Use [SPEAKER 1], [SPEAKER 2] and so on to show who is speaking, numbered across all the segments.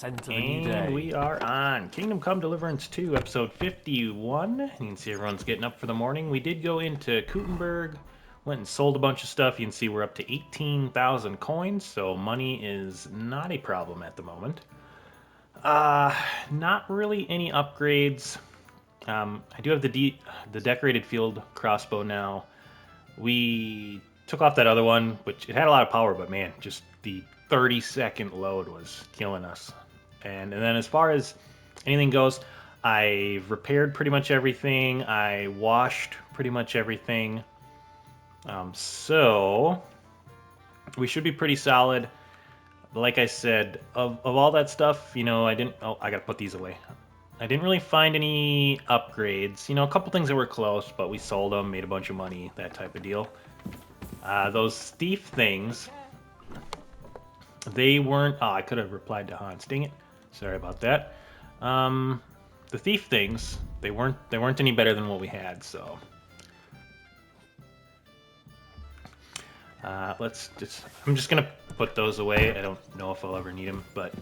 [SPEAKER 1] Enter the new day.
[SPEAKER 2] And we are on Kingdom Come Deliverance 2, episode 51. You can see everyone's getting up for the morning. We did go into Kuttenberg, went and sold a bunch of stuff. You can see we're up to 18,000 coins, so money is not a problem at the moment. Not really any upgrades. I do have the decorated field crossbow now. We took off that other one, which it had a lot of power, but man, just the 30-second load was killing us. And then as far as anything goes, I've repaired pretty much everything. I washed pretty much everything. So we should be pretty solid. Like I said, of all that stuff, you know, I gotta put these away. I didn't really find any upgrades. You know, a couple things that were close, but we sold them, made a bunch of money, that type of deal. Those thief things, they weren't... Oh, I could have replied to Hans. Dang it. Sorry about that. The thief things, they weren't any better than what we had, so... I'm just gonna put those away. I don't know if I'll ever need them, but...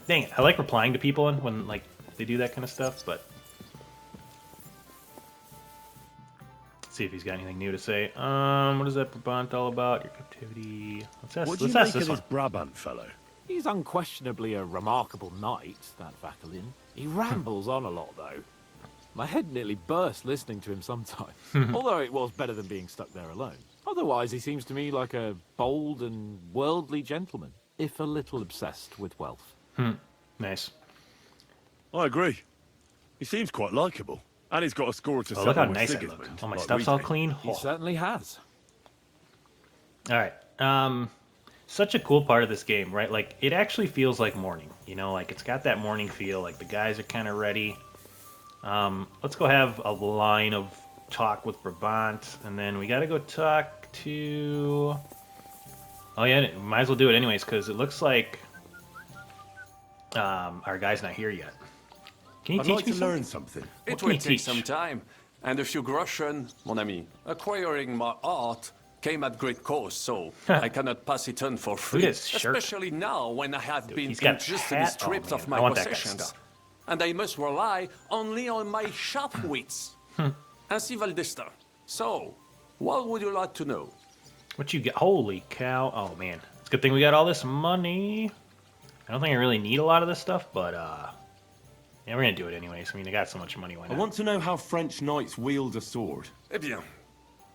[SPEAKER 2] Dang it, I like replying to people when, like, they do that kind of stuff, but... Let's see if he's got anything new to say. What is that Brabant all about? Your captivity...
[SPEAKER 3] What do you make of this Brabant fellow?
[SPEAKER 1] He's unquestionably a remarkable knight, that Vakalin. He rambles on a lot, though. My head nearly burst listening to him sometimes, although it was better than being stuck there alone. Otherwise, he seems to me like a bold and worldly gentleman, if a little obsessed with wealth.
[SPEAKER 2] Nice.
[SPEAKER 3] I agree. He seems quite likable. And he's got a score to settle
[SPEAKER 2] look how
[SPEAKER 3] with
[SPEAKER 2] nice I
[SPEAKER 3] Sigismund,
[SPEAKER 2] look. Oh, my
[SPEAKER 3] like
[SPEAKER 2] stuff's
[SPEAKER 3] we
[SPEAKER 2] all
[SPEAKER 3] do.
[SPEAKER 2] clean.
[SPEAKER 1] He certainly has.
[SPEAKER 2] All right. Such a cool part of this game, right? Like, it actually feels like morning. You know, like, it's got that morning feel. Like, the guys are kind of ready. Let's go have a line of talk with Brabant. And then we got to go talk to... Oh, yeah, might as well do it anyways, because it looks like our guy's not here yet. Can you
[SPEAKER 3] I'd
[SPEAKER 2] teach
[SPEAKER 3] like
[SPEAKER 2] me
[SPEAKER 3] to learn something.
[SPEAKER 4] It
[SPEAKER 2] can
[SPEAKER 4] will
[SPEAKER 2] you
[SPEAKER 4] take
[SPEAKER 2] teach?
[SPEAKER 4] some time, and a few groschen, mon ami. Acquiring my art came at great cost, so I cannot pass it on for free.
[SPEAKER 2] this shirt.
[SPEAKER 4] Especially now when I have been
[SPEAKER 2] he's got a
[SPEAKER 4] injustice
[SPEAKER 2] hat.
[SPEAKER 4] stripped
[SPEAKER 2] Oh,
[SPEAKER 4] of
[SPEAKER 2] man, I
[SPEAKER 4] my
[SPEAKER 2] want that guy's
[SPEAKER 4] possessions.
[SPEAKER 2] stuff.
[SPEAKER 4] And I must rely only on my sharp wits. Ainsi va le destin. So, what would you like to know?
[SPEAKER 2] What you get? Holy cow. Oh, man. It's a good thing we got all this money. I don't think I really need a lot of this stuff, but, yeah, we're gonna do it anyways. I mean, I got so much money, why
[SPEAKER 5] I
[SPEAKER 2] not?
[SPEAKER 5] want to know how French knights wield a sword.
[SPEAKER 4] Eh bien,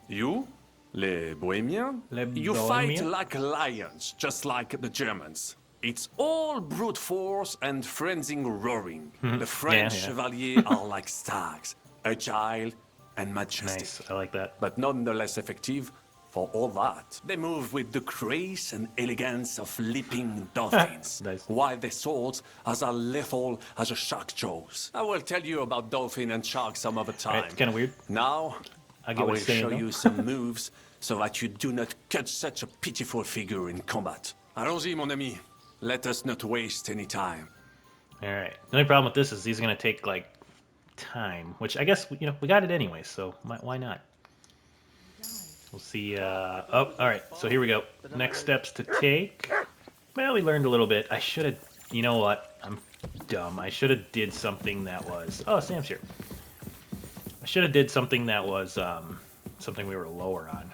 [SPEAKER 4] you, les Bohemians,
[SPEAKER 2] Les
[SPEAKER 4] you fight
[SPEAKER 2] Bohemians?
[SPEAKER 4] like lions, just like the Germans. It's all brute force and frenzied roaring. The French
[SPEAKER 2] yeah.
[SPEAKER 4] chevaliers are like stags, agile and majestic,
[SPEAKER 2] Nice. I like that.
[SPEAKER 4] but nonetheless effective. For all that, they move with the grace and elegance of leaping dolphins,
[SPEAKER 2] Nice.
[SPEAKER 4] while their swords are as lethal as a shark jaws. I will tell you about dolphin and shark some other time.
[SPEAKER 2] It's kind of weird.
[SPEAKER 4] Now,
[SPEAKER 2] I
[SPEAKER 4] I
[SPEAKER 2] get what
[SPEAKER 4] will
[SPEAKER 2] he's saying,
[SPEAKER 4] show
[SPEAKER 2] though.
[SPEAKER 4] you some moves so that you do not cut such a pitiful figure in combat. Allons-y, mon ami. Let us not waste any time.
[SPEAKER 2] All right. The only problem with this is these are gonna take like time, which I guess you know we got it anyway, so why not? We'll see. Oh, all right. So here we go. Next steps to take. Well, we learned a little bit. I should have. You know what? I'm dumb. I should have did something that was. Oh, Sam's here. I should have did something that was something we were lower on.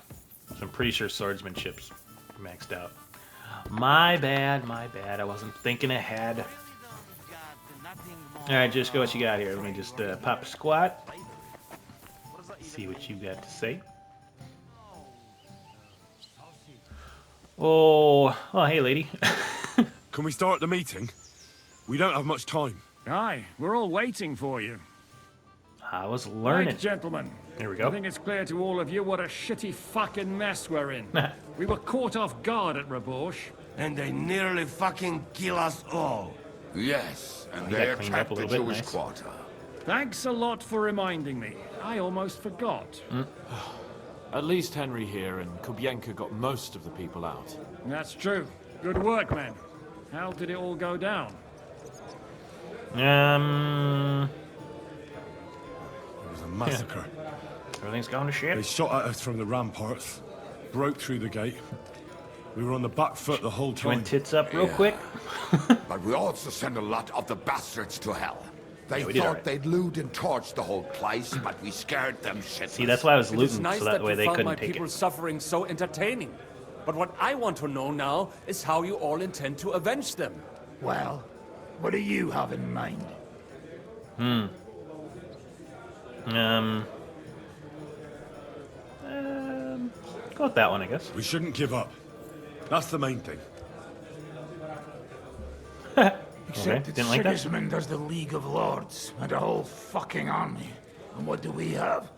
[SPEAKER 2] So I'm pretty sure swordsmanship's maxed out. My bad. My bad. I wasn't thinking ahead. All right, just go. What you got here? Let me just pop a squat. See what you got to say. Oh, hey, lady.
[SPEAKER 3] Can we start the meeting? We don't have much time.
[SPEAKER 6] Aye, we're all waiting for you.
[SPEAKER 2] I was learning.
[SPEAKER 6] Right, gentlemen.
[SPEAKER 2] Here we go.
[SPEAKER 6] I think it's clear to all of you what a shitty fucking mess we're in. We were caught off guard at Rabosh.
[SPEAKER 7] And they nearly fucking kill us all.
[SPEAKER 8] Yes, and
[SPEAKER 2] We
[SPEAKER 8] they
[SPEAKER 2] got cleaned up
[SPEAKER 8] attacked
[SPEAKER 2] a
[SPEAKER 8] the
[SPEAKER 2] little bit,
[SPEAKER 8] Jewish
[SPEAKER 2] nice.
[SPEAKER 8] quarter.
[SPEAKER 6] Thanks a lot for reminding me. I almost forgot.
[SPEAKER 1] At least Henry here and Kubienka got most of the people out.
[SPEAKER 6] That's true. Good work, men. How did it all go down?
[SPEAKER 3] It was a massacre.
[SPEAKER 2] Everything's going to
[SPEAKER 3] They
[SPEAKER 2] shit.
[SPEAKER 3] shot at us from the ramparts, broke through the gate. We were on the back foot the whole time.
[SPEAKER 2] Went tits up real
[SPEAKER 8] Yeah.
[SPEAKER 2] quick.
[SPEAKER 8] But we also sent a lot of the bastards to hell. They
[SPEAKER 2] we did
[SPEAKER 8] thought
[SPEAKER 2] alright.
[SPEAKER 8] they'd loot and torch the whole place, but we scared them shitless.
[SPEAKER 2] See, that's why I was
[SPEAKER 9] It is
[SPEAKER 2] looting,
[SPEAKER 9] nice
[SPEAKER 2] so that way
[SPEAKER 9] you
[SPEAKER 2] they
[SPEAKER 9] found my
[SPEAKER 2] couldn't take
[SPEAKER 9] people's
[SPEAKER 2] it.
[SPEAKER 9] suffering so entertaining. But what I want to know now is how you all intend to avenge them.
[SPEAKER 10] Well, what do you have in mind?
[SPEAKER 2] Go with that one, I guess.
[SPEAKER 3] We shouldn't give up. That's the main thing.
[SPEAKER 10] Except
[SPEAKER 2] Okay,
[SPEAKER 10] that
[SPEAKER 2] didn't like that?
[SPEAKER 10] Sigismund has the League of Lords and a whole fucking army. And what do we have?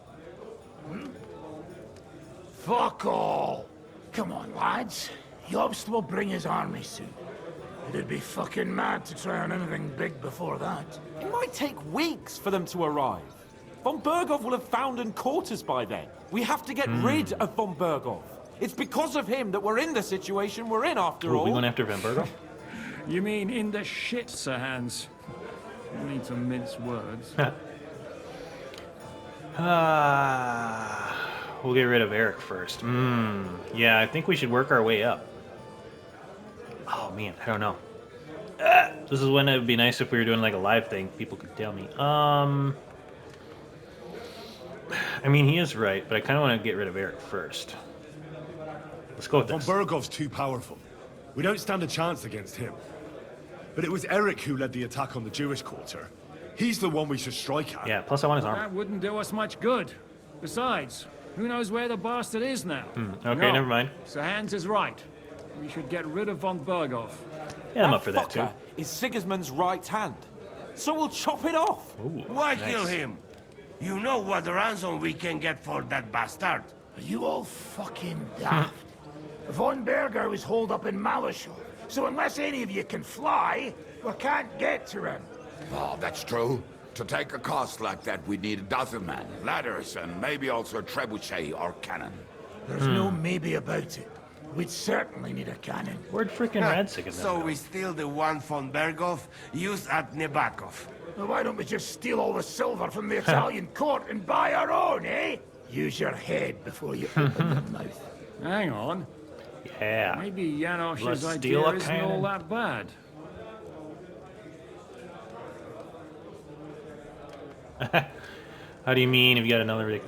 [SPEAKER 10] Fuck all! Come on, lads. Jobst will bring his army soon. It'd be fucking mad to try on anything big before that.
[SPEAKER 1] It might take weeks for them to arrive. Von Bergov will have found and caught us by then. We have to get rid of Von Bergov. It's because of him that we're in the situation we're in, after
[SPEAKER 2] Ooh,
[SPEAKER 1] all.
[SPEAKER 2] we going after Van Bergo?
[SPEAKER 6] You mean in the shit, Sir Hans? No need to mince words.
[SPEAKER 2] We'll get rid of Eric first. Yeah, I think we should work our way up. Oh man, I don't know. This is when it would be nice if we were doing like a live thing. People could tell me. I mean, he is right, but I kind of want to get rid of Eric first. Let's go with
[SPEAKER 3] Von
[SPEAKER 2] this.
[SPEAKER 3] Bergov's too powerful. We don't stand a chance against him. But it was Eric who led the attack on the Jewish quarter. He's the one we should strike at.
[SPEAKER 2] Yeah, plus I want his armor.
[SPEAKER 6] That wouldn't do us much good. Besides, who knows where the bastard is now?
[SPEAKER 2] Okay,
[SPEAKER 6] No,
[SPEAKER 2] never mind.
[SPEAKER 6] Sir Hans is right. We should get rid of Von Bergov.
[SPEAKER 2] Yeah, I'm up for that too.
[SPEAKER 1] fucker is Sigismund's right hand. So we'll chop it off.
[SPEAKER 2] Ooh,
[SPEAKER 7] Why
[SPEAKER 2] nice.
[SPEAKER 7] kill him? You know what ransom we can get for that bastard.
[SPEAKER 10] Are you all fucking daft? Von Berger was holed up in Malishal, so unless any of you can fly, we can't get to him.
[SPEAKER 8] Oh, that's true. To take a cost like that, we'd need a dozen men, ladders, and maybe also a trebuchet or cannon.
[SPEAKER 10] There's no maybe about it. We'd certainly need a cannon.
[SPEAKER 2] Where'd freaking Radzik and them
[SPEAKER 7] So
[SPEAKER 2] go?
[SPEAKER 7] we steal the one von Bergov used at Nebakov.
[SPEAKER 10] Well, why don't we just steal all the silver from the Italian court and buy our own, eh? Use your head before you open your mouth.
[SPEAKER 6] Hang on.
[SPEAKER 2] Yeah.
[SPEAKER 6] Maybe Janosch's
[SPEAKER 2] Let's
[SPEAKER 6] idea
[SPEAKER 2] steal a
[SPEAKER 6] isn't all
[SPEAKER 2] cannon.
[SPEAKER 6] that bad.
[SPEAKER 2] How do you mean if you got another...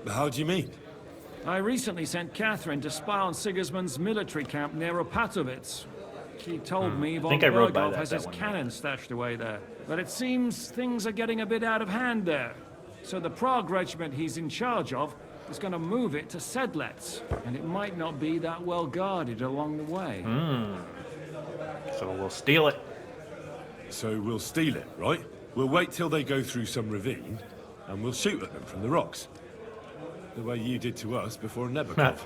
[SPEAKER 3] How do you mean?
[SPEAKER 6] I recently sent Catherine to spy on Sigismund's military camp near Opatovitz. She told me Von
[SPEAKER 2] think I rode by
[SPEAKER 6] Bergov
[SPEAKER 2] that
[SPEAKER 6] has his
[SPEAKER 2] one night.
[SPEAKER 6] cannon stashed away there. But it seems things are getting a bit out of hand there. So the Prague regiment he's in charge of is going to move it to Sedlets. And it might not be that well guarded along the way.
[SPEAKER 2] So we'll steal it.
[SPEAKER 3] So we'll steal it, right? We'll wait till they go through some ravine, and we'll shoot at them from the rocks. The way you did to us before Nebakov.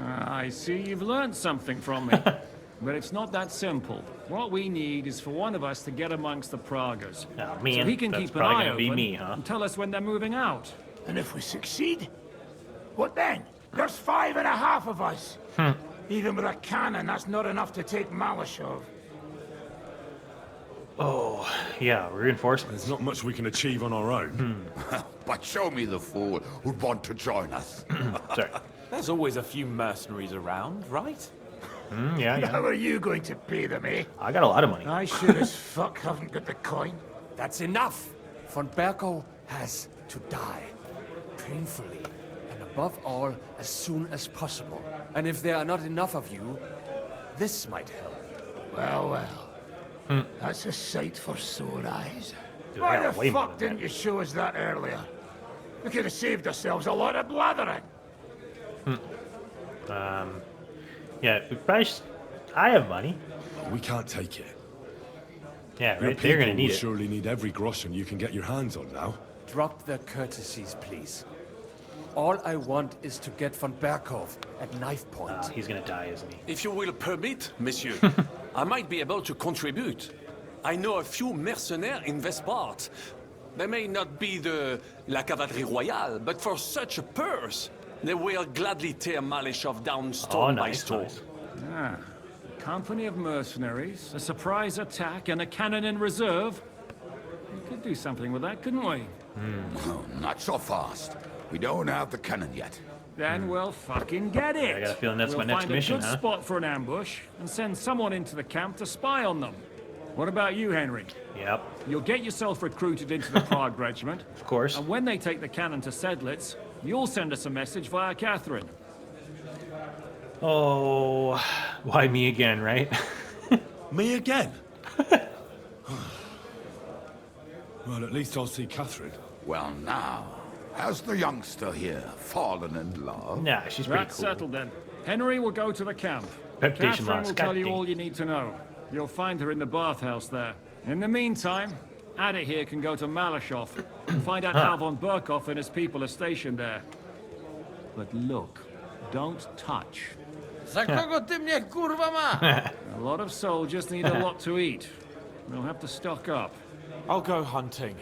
[SPEAKER 6] I see you've learned something from me. But it's not that simple. What we need is for one of us to get amongst the Pragas.
[SPEAKER 2] Oh, man,
[SPEAKER 6] so he can
[SPEAKER 2] that's
[SPEAKER 6] keep an
[SPEAKER 2] probably
[SPEAKER 6] eye
[SPEAKER 2] gonna
[SPEAKER 6] open
[SPEAKER 2] be me, huh?
[SPEAKER 6] and tell us when they're moving out.
[SPEAKER 10] And if we succeed, what then? There's 5.5 of us. Even with a cannon, that's not enough to take Malashov.
[SPEAKER 2] Oh, yeah, reinforcements.
[SPEAKER 3] There's not much we can achieve on our own.
[SPEAKER 8] But show me the fool who'd want to join us.
[SPEAKER 2] Sorry.
[SPEAKER 1] There's always a few mercenaries around, right?
[SPEAKER 2] Yeah.
[SPEAKER 10] How are you going to pay them, eh?
[SPEAKER 2] I got a lot of money.
[SPEAKER 10] I sure as fuck haven't got the coin.
[SPEAKER 9] That's enough. Von Bergov has to die. Painfully. And above all, as soon as possible. And if there are not enough of you, this might help.
[SPEAKER 10] Well. That's a sight for sore eyes.
[SPEAKER 2] Dude, I
[SPEAKER 10] Why
[SPEAKER 2] got
[SPEAKER 10] the
[SPEAKER 2] way more
[SPEAKER 10] fuck
[SPEAKER 2] than
[SPEAKER 10] didn't you show us that earlier? We could have saved ourselves a lot of blathering.
[SPEAKER 2] Yeah, we probably I have money.
[SPEAKER 3] We can't take it.
[SPEAKER 2] Yeah,
[SPEAKER 3] Your
[SPEAKER 2] right. They're gonna
[SPEAKER 3] people
[SPEAKER 2] need
[SPEAKER 3] will
[SPEAKER 2] it.
[SPEAKER 3] surely need every groschen you can get your hands on now.
[SPEAKER 9] Drop the courtesies, please. All I want is to get von Bergov at knife point.
[SPEAKER 2] He's gonna die, isn't he?
[SPEAKER 4] If you will permit, monsieur, I might be able to contribute. I know a few mercenaires in Vespart. They may not be la cavalerie royale, but for such a purse, they will gladly tear Malishov down stone by
[SPEAKER 2] nice,
[SPEAKER 4] stone.
[SPEAKER 2] nice.
[SPEAKER 6] A company of mercenaries, a surprise attack, and a cannon in reserve. We could do something with that, couldn't we?
[SPEAKER 8] Oh, not so fast. We don't have the cannon yet.
[SPEAKER 6] Then we'll fucking get it.
[SPEAKER 2] I got a feeling that's
[SPEAKER 6] we'll
[SPEAKER 2] my next
[SPEAKER 6] find
[SPEAKER 2] mission,
[SPEAKER 6] a good
[SPEAKER 2] huh?
[SPEAKER 6] spot for an ambush and send someone into the camp to spy on them. What about you, Henry?
[SPEAKER 2] Yep,
[SPEAKER 6] You'll get yourself recruited into the Prague regiment,
[SPEAKER 2] of course.
[SPEAKER 6] and when they take the cannon to Sedlitz, you'll send us a message via Catherine.
[SPEAKER 2] Oh, why me again, right?
[SPEAKER 3] Me again? Well, at least I'll see Catherine.
[SPEAKER 8] Well, now, has the youngster here fallen in love?
[SPEAKER 2] Nah, she's pretty
[SPEAKER 6] That's
[SPEAKER 2] cool.
[SPEAKER 6] settled then. Henry will go to the camp.
[SPEAKER 2] Reputation
[SPEAKER 6] Catherine
[SPEAKER 2] loss.
[SPEAKER 6] will
[SPEAKER 2] God
[SPEAKER 6] tell you
[SPEAKER 2] dang.
[SPEAKER 6] all you need to know. You'll find her in the bathhouse there. In the meantime, Ada here can go to Malashov and find out how von Burkhoff and his people are stationed there. But look, don't touch.
[SPEAKER 9] Za kogo ty mnie kurwa ma?
[SPEAKER 6] A lot of soldiers need a lot to eat. We'll have to stock up.
[SPEAKER 1] I'll go hunting.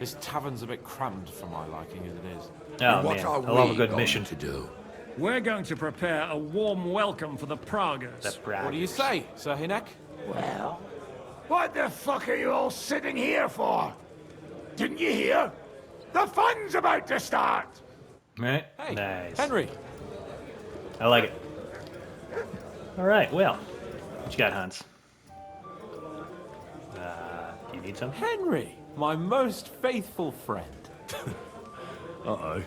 [SPEAKER 1] This tavern's a bit crammed for my liking as it is.
[SPEAKER 2] Oh
[SPEAKER 8] What
[SPEAKER 2] man,
[SPEAKER 8] are
[SPEAKER 2] I love a
[SPEAKER 8] we
[SPEAKER 2] good
[SPEAKER 8] going
[SPEAKER 2] mission.
[SPEAKER 8] to do?
[SPEAKER 6] We're going to prepare a warm welcome for the Praguers.
[SPEAKER 2] That's right.
[SPEAKER 1] What do you say, Sir Hinek?
[SPEAKER 10] Well, what the fuck are you all sitting here for? Didn't you hear? The fun's about to start!
[SPEAKER 2] Right?
[SPEAKER 1] Hey,
[SPEAKER 2] Nice.
[SPEAKER 1] Henry.
[SPEAKER 2] I like it. All right, well, what you got, Hans? You need some?
[SPEAKER 1] Henry, my most faithful friend.
[SPEAKER 3] Uh-oh.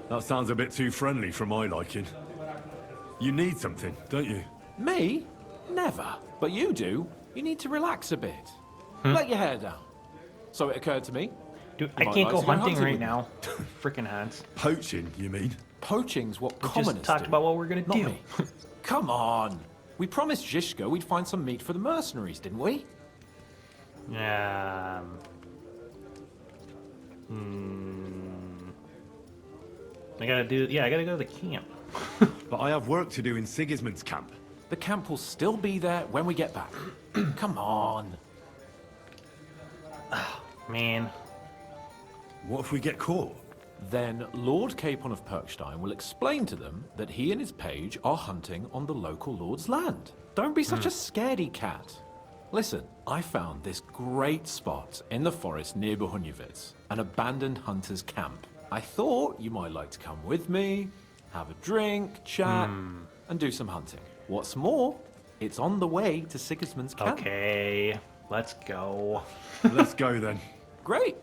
[SPEAKER 3] That sounds a bit too friendly for my liking. You need something, don't you?
[SPEAKER 1] Me? Never. But you do. You need to relax a bit. Let your hair down. So it occurred to me.
[SPEAKER 2] Dude, I
[SPEAKER 1] might
[SPEAKER 2] can't
[SPEAKER 1] like
[SPEAKER 2] go
[SPEAKER 1] to go
[SPEAKER 2] hunting
[SPEAKER 1] hunting
[SPEAKER 2] right
[SPEAKER 1] with me.
[SPEAKER 2] now. Frickin' Hans.
[SPEAKER 3] Poaching, you mean?
[SPEAKER 1] Poaching's what
[SPEAKER 2] We
[SPEAKER 1] commoners
[SPEAKER 2] just talked
[SPEAKER 1] do.
[SPEAKER 2] about what we're gonna
[SPEAKER 1] Not
[SPEAKER 2] do.
[SPEAKER 1] me. Come on. We promised Zhishka we'd find some meat for the mercenaries, didn't we?
[SPEAKER 2] I gotta do. Yeah, I gotta go to the camp.
[SPEAKER 3] But I have work to do in Sigismund's camp.
[SPEAKER 1] The camp will still be there when we get back. Come on.
[SPEAKER 2] Man,
[SPEAKER 3] What if we get caught?
[SPEAKER 1] Then Lord Capon of Perkstein will explain to them that he and his page are hunting on the local lord's land. Don't be such a scaredy cat. Listen, I found this great spot in the forest near Bohunjevitz, an abandoned hunter's camp. I thought you might like to come with me, have a drink, chat, and do some hunting. What's more, it's on the way to Sigismund's camp.
[SPEAKER 2] okay, let's go.
[SPEAKER 3] Let's go then.
[SPEAKER 1] Great.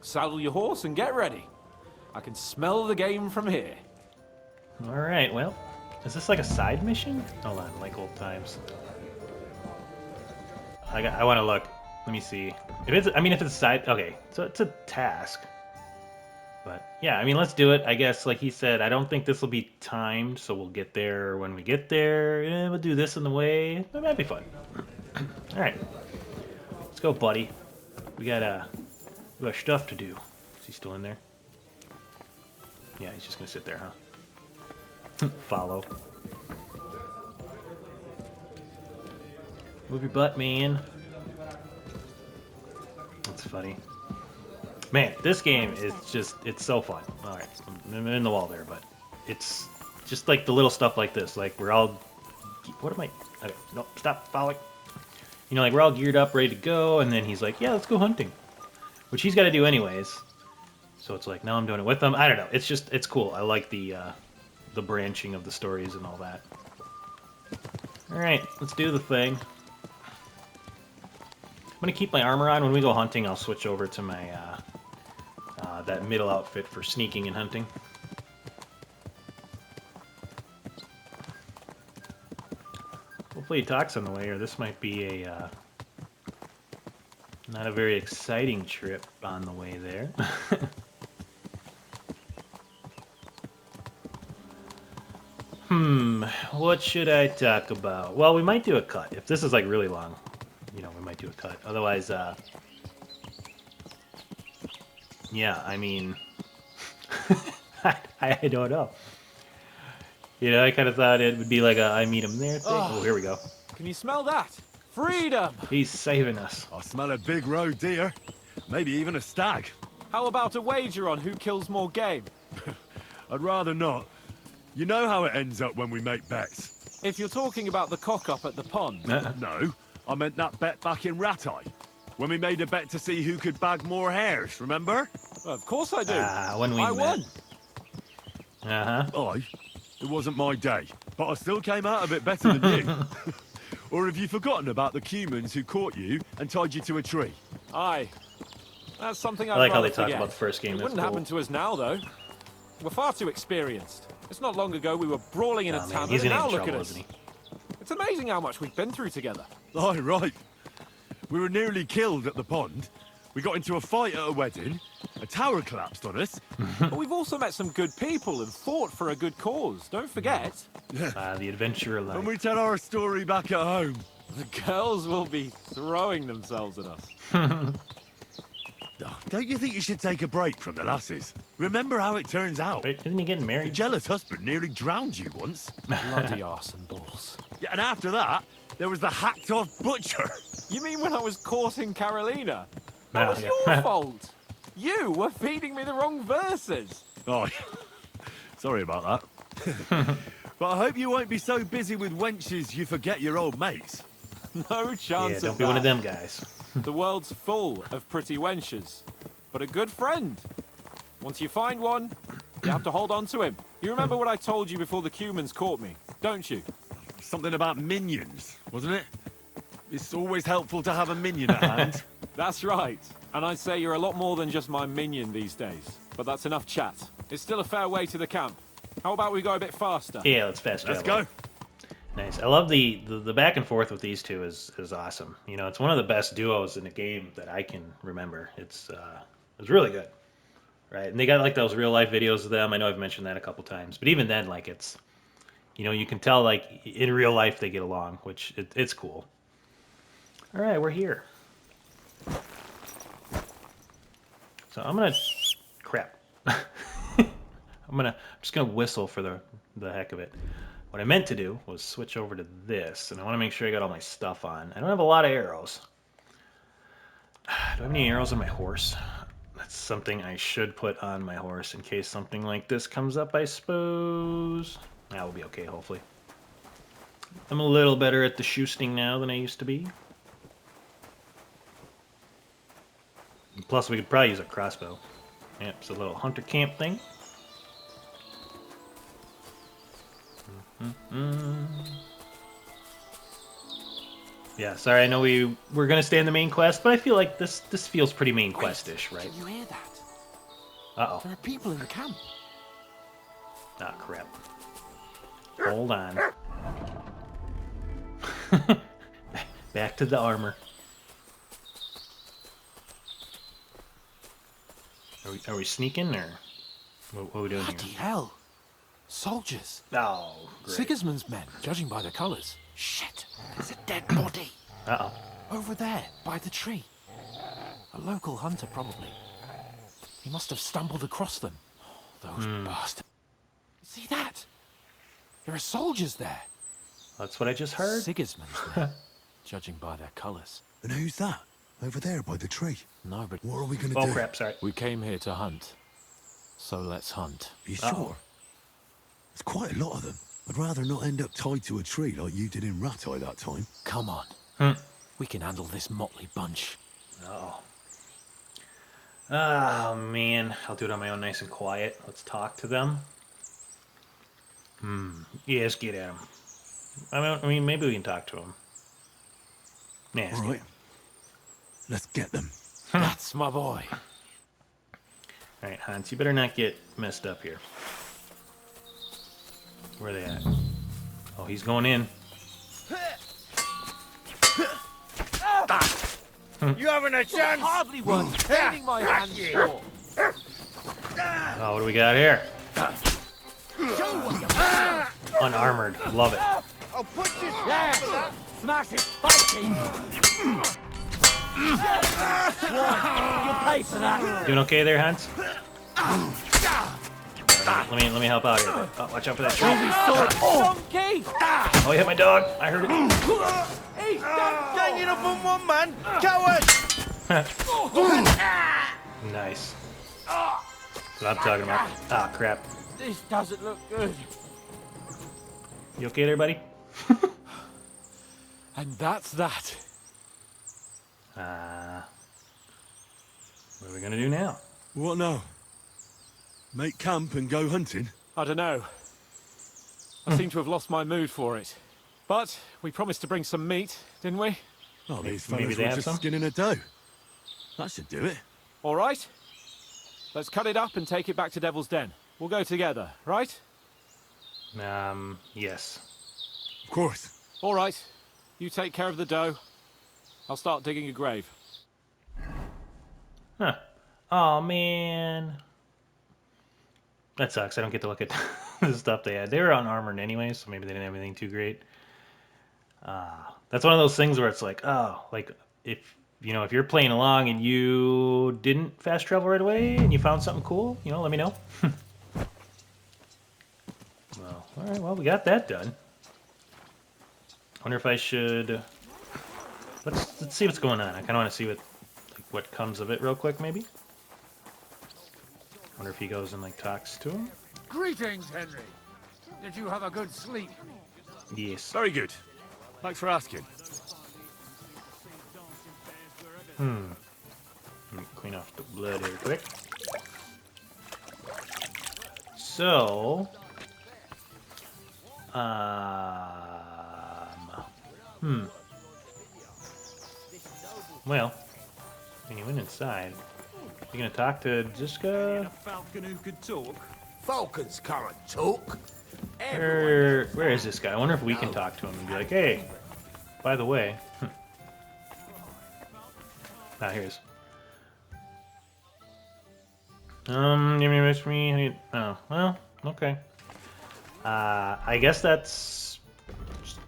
[SPEAKER 1] Saddle your horse and get ready. I can smell the game from here.
[SPEAKER 2] All right, well, is this like a side mission? Hold on, like old times. I want to look. Let me see. If it's, I mean, if it's a side, okay, so it's a task. But yeah, I mean, let's do it. I guess, like he said, I don't think this will be timed, so we'll get there when we get there. Yeah, we'll do this on the way. That might be fun. All right, let's go, buddy. We got stuff to do. Is he still in there? Yeah, he's just gonna sit there, huh? Follow. Move your butt, man. That's funny. Man, this game is just, it's so fun. Alright, I'm in the wall there, but it's just like the little stuff like this. Like, we're all, what am I, okay, no, stop, following. You know, like, we're all geared up, ready to go, and then he's like, yeah, let's go hunting. Which he's got to do anyways. So it's like, now I'm doing it with them. I don't know, it's just, it's cool. I like the branching of the stories and all that. Alright, let's do the thing. I'm gonna keep my armor on. When we go hunting, I'll switch over to my that middle outfit for sneaking and hunting. Hopefully he talks on the way, or this might be a not a very exciting trip on the way there. What should I talk about? Well, we might do a cut. If this is like really long, you know, we might do a cut. Otherwise, yeah, I mean, I don't know. You know, I kind of thought it would be like a I meet him there thing. Oh, here we go.
[SPEAKER 1] Can you smell that? Freedom!
[SPEAKER 2] He's saving us.
[SPEAKER 3] I smell a big roe deer. Maybe even a stag.
[SPEAKER 1] How about a wager on who kills more game?
[SPEAKER 3] I'd rather not. You know how it ends up when we make bets.
[SPEAKER 1] If you're talking about the cock-up at the pond,
[SPEAKER 3] No, I meant that bet back in Ratai. When we made a bet to see who could bag more hares, remember?
[SPEAKER 1] of course I do.
[SPEAKER 2] When we
[SPEAKER 1] I
[SPEAKER 2] met.
[SPEAKER 1] won.
[SPEAKER 2] Uh-huh.
[SPEAKER 3] It wasn't my day, but I still came out of it better than you. Or have you forgotten about the humans who caught you and tied you to a tree?
[SPEAKER 1] Aye. That's something I'd
[SPEAKER 2] I like how
[SPEAKER 1] rather
[SPEAKER 2] they talk
[SPEAKER 1] forget.
[SPEAKER 2] about the first game.
[SPEAKER 1] It
[SPEAKER 2] That's
[SPEAKER 1] wouldn't
[SPEAKER 2] cool.
[SPEAKER 1] happen to us now, though. We're far too experienced. It's not long ago we were brawling in a
[SPEAKER 2] Man,
[SPEAKER 1] tavern,
[SPEAKER 2] he's
[SPEAKER 1] and
[SPEAKER 2] gonna
[SPEAKER 1] now
[SPEAKER 2] get in
[SPEAKER 1] look at
[SPEAKER 2] trouble,
[SPEAKER 1] us.
[SPEAKER 2] isn't he?
[SPEAKER 1] It's amazing how much we've been through together.
[SPEAKER 3] Aye, right. We were nearly killed at the pond. We got into a fight at a wedding. A tower collapsed on us.
[SPEAKER 1] But we've also met some good people and fought for a good cause. Don't forget.
[SPEAKER 2] The adventure life.
[SPEAKER 3] When we tell our story back at home.
[SPEAKER 1] The girls will be throwing themselves at us.
[SPEAKER 3] Oh, don't you think you should take a break from the lasses? Remember how it turns out.
[SPEAKER 2] Wait, isn't he getting
[SPEAKER 3] Your
[SPEAKER 2] married?
[SPEAKER 3] jealous husband nearly drowned you once.
[SPEAKER 1] Bloody arse and balls.
[SPEAKER 3] Yeah, and after that, there was the hacked-off butcher.
[SPEAKER 1] You mean when I was courting Carolina?
[SPEAKER 2] No,
[SPEAKER 1] That was
[SPEAKER 2] yeah.
[SPEAKER 1] your fault. You were feeding me the wrong verses.
[SPEAKER 3] Oh, sorry about that. But I hope you won't be so busy with wenches you forget your old mates.
[SPEAKER 1] No chance
[SPEAKER 2] Yeah,
[SPEAKER 1] of
[SPEAKER 2] don't be one of
[SPEAKER 1] that.
[SPEAKER 2] them guys.
[SPEAKER 1] The world's full of pretty wenches. But a good friend. Once you find one, you have to hold on to him. You remember what I told you before the Cumans caught me, don't you?
[SPEAKER 3] Something about minions, wasn't it? It's always helpful to have a minion at hand.
[SPEAKER 1] That's right. And I'd say you're a lot more than just my minion these days. But that's enough chat. It's still a fair way to the camp. How about we go a bit faster?
[SPEAKER 2] Yeah, let's fast
[SPEAKER 3] Let's
[SPEAKER 2] travel.
[SPEAKER 3] go.
[SPEAKER 2] Nice. I love the back and forth with these two is awesome. You know, it's one of the best duos in the game that I can remember. It's really good, right? And they got like those real life videos of them. I know I've mentioned that a couple times, but even then, like it's, you know, you can tell like in real life they get along, which it's cool. All right, we're here. So I'm gonna crap. I'm just gonna whistle for the heck of it. What I meant to do was switch over to this, and I want to make sure I got all my stuff on. I don't have a lot of arrows. Do I have any arrows on my horse? That's something I should put on my horse in case something like this comes up, I suppose. That will be okay, hopefully. I'm a little better at the shooting now than I used to be. And plus, we could probably use a crossbow. Yep, it's a little hunter camp thing. Yeah, sorry, I know we're gonna stay in the main quest, but I feel like this feels pretty main quest-ish, right?
[SPEAKER 1] Can you hear that?
[SPEAKER 2] Uh-oh.
[SPEAKER 1] There are people in the camp.
[SPEAKER 2] Ah, crap. Hold on. Back to the armor. Are we sneaking, or what are we doing
[SPEAKER 1] Bloody
[SPEAKER 2] here?
[SPEAKER 1] hell. Soldiers.
[SPEAKER 2] Oh, great.
[SPEAKER 1] Sigismund's men, judging by their colours. Shit, there's a dead body.
[SPEAKER 2] Uh-oh.
[SPEAKER 1] Over there, by the tree. A local hunter, probably. He must have stumbled across them. Those bastards. See that? There are soldiers there.
[SPEAKER 2] That's what I just heard.
[SPEAKER 1] Sigismund's men, judging by their colours.
[SPEAKER 11] And who's that? Over there by the tree?
[SPEAKER 1] No, but
[SPEAKER 11] What are we gonna
[SPEAKER 2] Oh,
[SPEAKER 11] do?
[SPEAKER 2] crap, sorry.
[SPEAKER 1] we came here to hunt. So let's hunt.
[SPEAKER 11] Are you sure? There's quite a lot of them. I'd rather not end up tied to a tree like you did in Rattay that time.
[SPEAKER 1] Come on. We can handle this motley bunch.
[SPEAKER 2] Oh. Oh, man. I'll do it on my own nice and quiet. Let's talk to them. Yeah, let's get at them. I mean, maybe we can talk to them. Yeah, let's
[SPEAKER 11] All
[SPEAKER 2] get
[SPEAKER 11] right. Let's get them.
[SPEAKER 1] That's my boy.
[SPEAKER 2] All right, Hans, you better not get messed up here. Where are they at? Oh, he's going in.
[SPEAKER 7] You having a chance?
[SPEAKER 1] Hardly worth training my hands for.
[SPEAKER 2] Oh, what do we got here? Unarmored. Love it.
[SPEAKER 7] I'll put you
[SPEAKER 1] Yeah, smash it, fighting. You pay for that.
[SPEAKER 2] Doing okay there, Hans? Let me help out here. Oh, watch out for that tree.
[SPEAKER 1] Donkey!
[SPEAKER 2] Oh, you hit my dog. I heard it.
[SPEAKER 1] He's done.
[SPEAKER 7] Ganging up on one man! Coward!
[SPEAKER 2] Nice. That's what I'm talking about. Ah, crap.
[SPEAKER 1] This doesn't look good.
[SPEAKER 2] You okay there, buddy?
[SPEAKER 1] And that's that.
[SPEAKER 2] What are we gonna do now?
[SPEAKER 3] What now? Make camp and go hunting?
[SPEAKER 1] I don't know. I seem to have lost my mood for it. But we promised to bring some meat, didn't we?
[SPEAKER 11] Oh, these
[SPEAKER 2] Maybe
[SPEAKER 11] fellas
[SPEAKER 2] they
[SPEAKER 11] were
[SPEAKER 2] have
[SPEAKER 11] just
[SPEAKER 2] some?
[SPEAKER 11] skinning a doe. That should do it.
[SPEAKER 1] All right. Let's cut it up and take it back to Devil's Den. We'll go together, right?
[SPEAKER 2] Yes.
[SPEAKER 11] Of course.
[SPEAKER 1] All right. You take care of the dough. I'll start digging a grave.
[SPEAKER 2] Huh. Oh, man. That sucks. I don't get to look at the stuff they had. They were unarmored anyway, so maybe they didn't have anything too great. That's one of those things where it's like, oh, like, if you're playing along and you didn't fast travel right away and you found something cool, let me know. Well, all right, well, we got that done. Wonder if I should... Let's see what's going on. I kind of want to see what comes of it real quick, maybe. Wonder if he goes and talks to him.
[SPEAKER 10] Greetings, Henry. Did you have a good sleep?
[SPEAKER 2] Yes.
[SPEAKER 3] Very good. Thanks for asking.
[SPEAKER 2] Let me clean off the blood here quick. So, well, when you went inside, you gonna talk to Jiska?
[SPEAKER 5] A falcon who could talk?
[SPEAKER 7] Falcons can't talk.
[SPEAKER 2] Where is this guy? I wonder if we can talk to him and be like, hey, by the way. Ah, here he is. You miss me? Oh, well, okay. I guess that's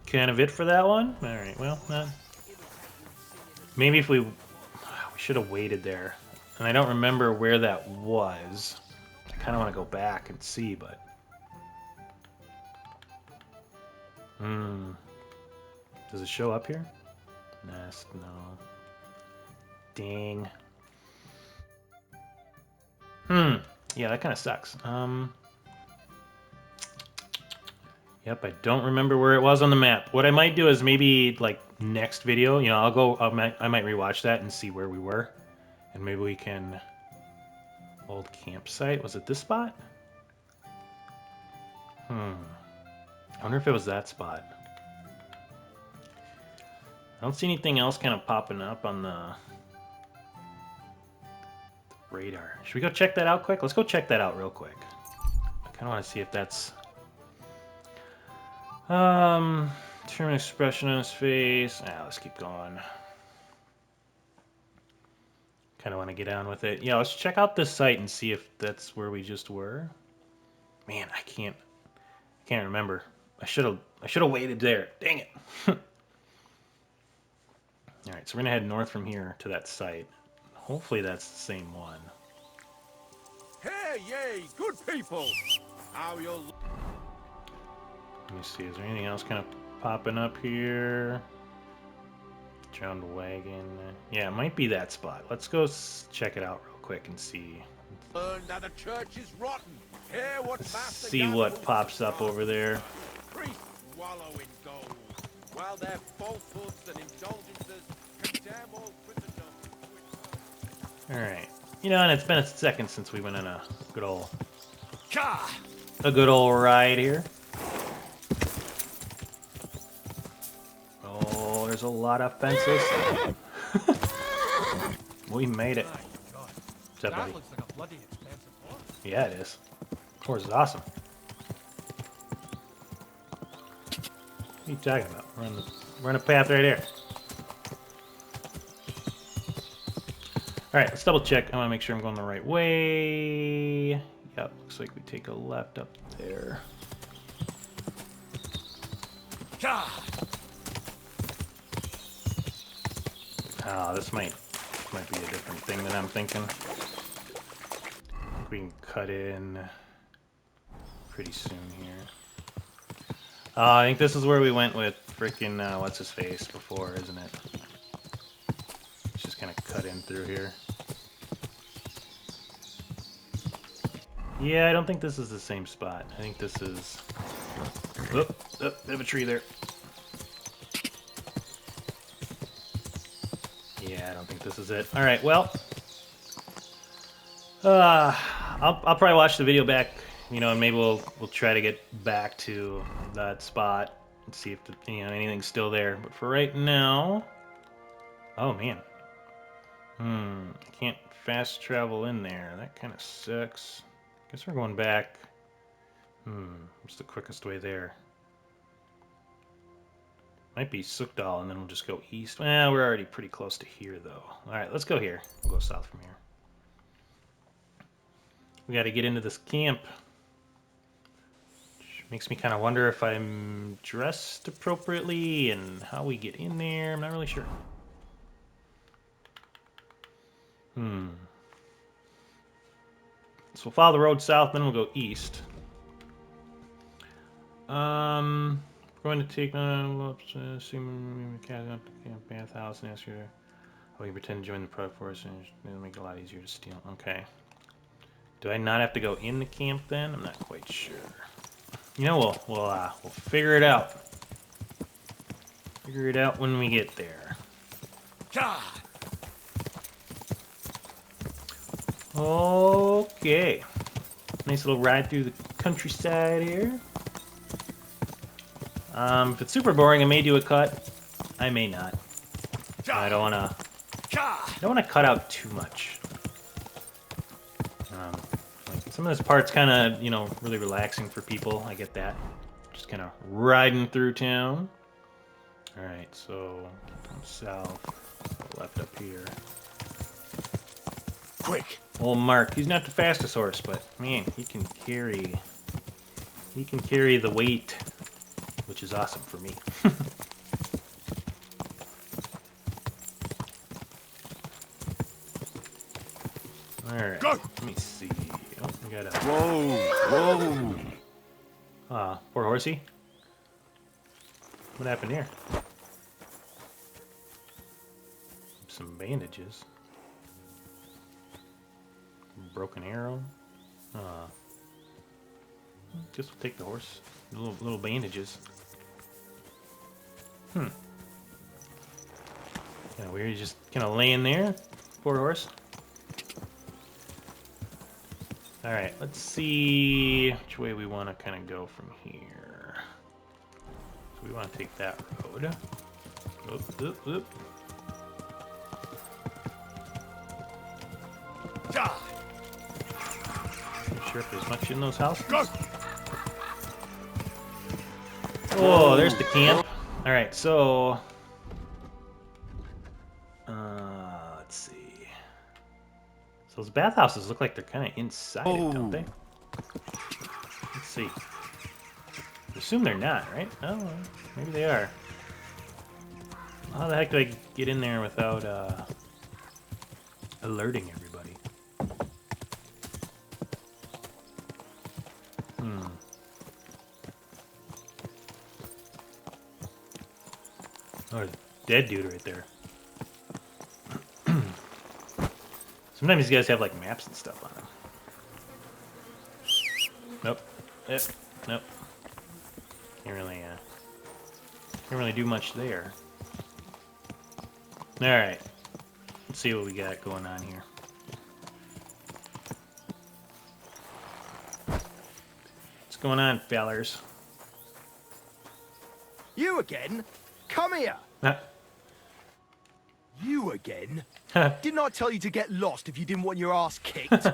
[SPEAKER 2] kind of it for that one. All right, well, maybe if we should have waited there. And I don't remember where that was. I kind of want to go back and see, but... Does it show up here? Nest, no. Dang. Yeah, that kind of sucks. Yep, I don't remember where it was on the map. What I might do is maybe, next video, I might rewatch that and see where we were. And maybe we can... Old campsite. Was it this spot? I wonder if it was that spot. I don't see anything else kind of popping up on the radar. Should we go check that out quick? Let's go check that out real quick. I kind of want to see if that's... Determined expression on his face. Let's keep going. Kind of want to get on with it. Yeah, let's check out this site and see if that's where we just were. Man, I can't remember. I should have waited there. Dang it. All right, so we're gonna head north from here to that site. Hopefully that's the same one.
[SPEAKER 5] Hey, yay, good people! How you'll...
[SPEAKER 2] Let me see, is there anything else kind of popping up here? Drowned wagon. Yeah, it might be that spot. Let's go check it out real quick and see.
[SPEAKER 5] Learn that the church is rotten. Hear what Master
[SPEAKER 2] See what pops up over there.
[SPEAKER 5] Priests wallow in gold, while their falsehoods and indulgences condemn all Christendom.
[SPEAKER 2] Alright. And it's been a second since we went on a good old ride here. Oh, there's a lot of fences. We made it. What's up, buddy?
[SPEAKER 10] Looks like a bloody expensive horse.
[SPEAKER 2] Yeah, it is. Horse is awesome. What are you talking about? We're on a path right here. Alright, let's double check. I want to make sure I'm going the right way. Yep, looks like we take a left up there. Oh, this might be a different thing than I'm thinking. We can cut in pretty soon here. I think this is where we went with freaking what's his face before, isn't it? Let's just kind of cut in through here. Yeah, I don't think this is the same spot. I think this is... Oh, bit of a tree there. Yeah, I don't think this is it. Alright, well... I'll probably watch the video back you know, and maybe we'll try to get back to that spot and see if anything's still there. But for right now, oh man, I can't fast travel in there. That kind of sucks. Guess we're going back. What's the quickest way there? Might be Sukdal, and then we'll just go east. Well, we're already pretty close to here, though. All right, let's go here. We'll go south from here. We got to get into this camp. Which makes me kind of wonder if I'm dressed appropriately and how we get in there. I'm not really sure. So we'll follow the road south, then we'll go east. We're going to take bathhouse and ask you. Oh, you pretend to join the pro force and it'll make it a lot easier to steal. Okay. Do I not have to go in the camp then? I'm not quite sure. You know, we'll figure it out. Figure it out when we get there. Okay. Nice little ride through the countryside here. If it's super boring, I may do a cut. I may not. I don't wanna cut out too much. Like some of this part's kind of, you know, really relaxing for people. I get that. Just kind of riding through town. All right, so come south, left up here.
[SPEAKER 7] Quick.
[SPEAKER 2] Old Mark, he's not the fastest horse, but man, he can carry the weight, which is awesome for me. Alright, let me see. Oh, we got a... Whoa! Poor horsey. What happened here? Some bandages. Broken arrow. Guess we'll take the horse. Little bandages. Kind of weird. Just kind of laying there. Poor horse. All right. Let's see which way we want to kind of go from here. So we want to take that road. Oop, oop, oop. Not sure if there's much in those houses. Oh, there's the camp. All right, so let's see. So those bathhouses look like they're kind of inside it, don't they? Let's see. I assume they're not, right? Oh, well, maybe they are. How the heck do I get in there without alerting everybody? Oh, there's a dead dude right there. Sometimes these guys have like maps and stuff on them. Nope. Yep. Nope. Can't really do much there. All right. Let's see what we got going on here. What's going on, fellers?
[SPEAKER 12] You again? Come here! You again? Didn't I tell you to get lost if you didn't want your ass kicked?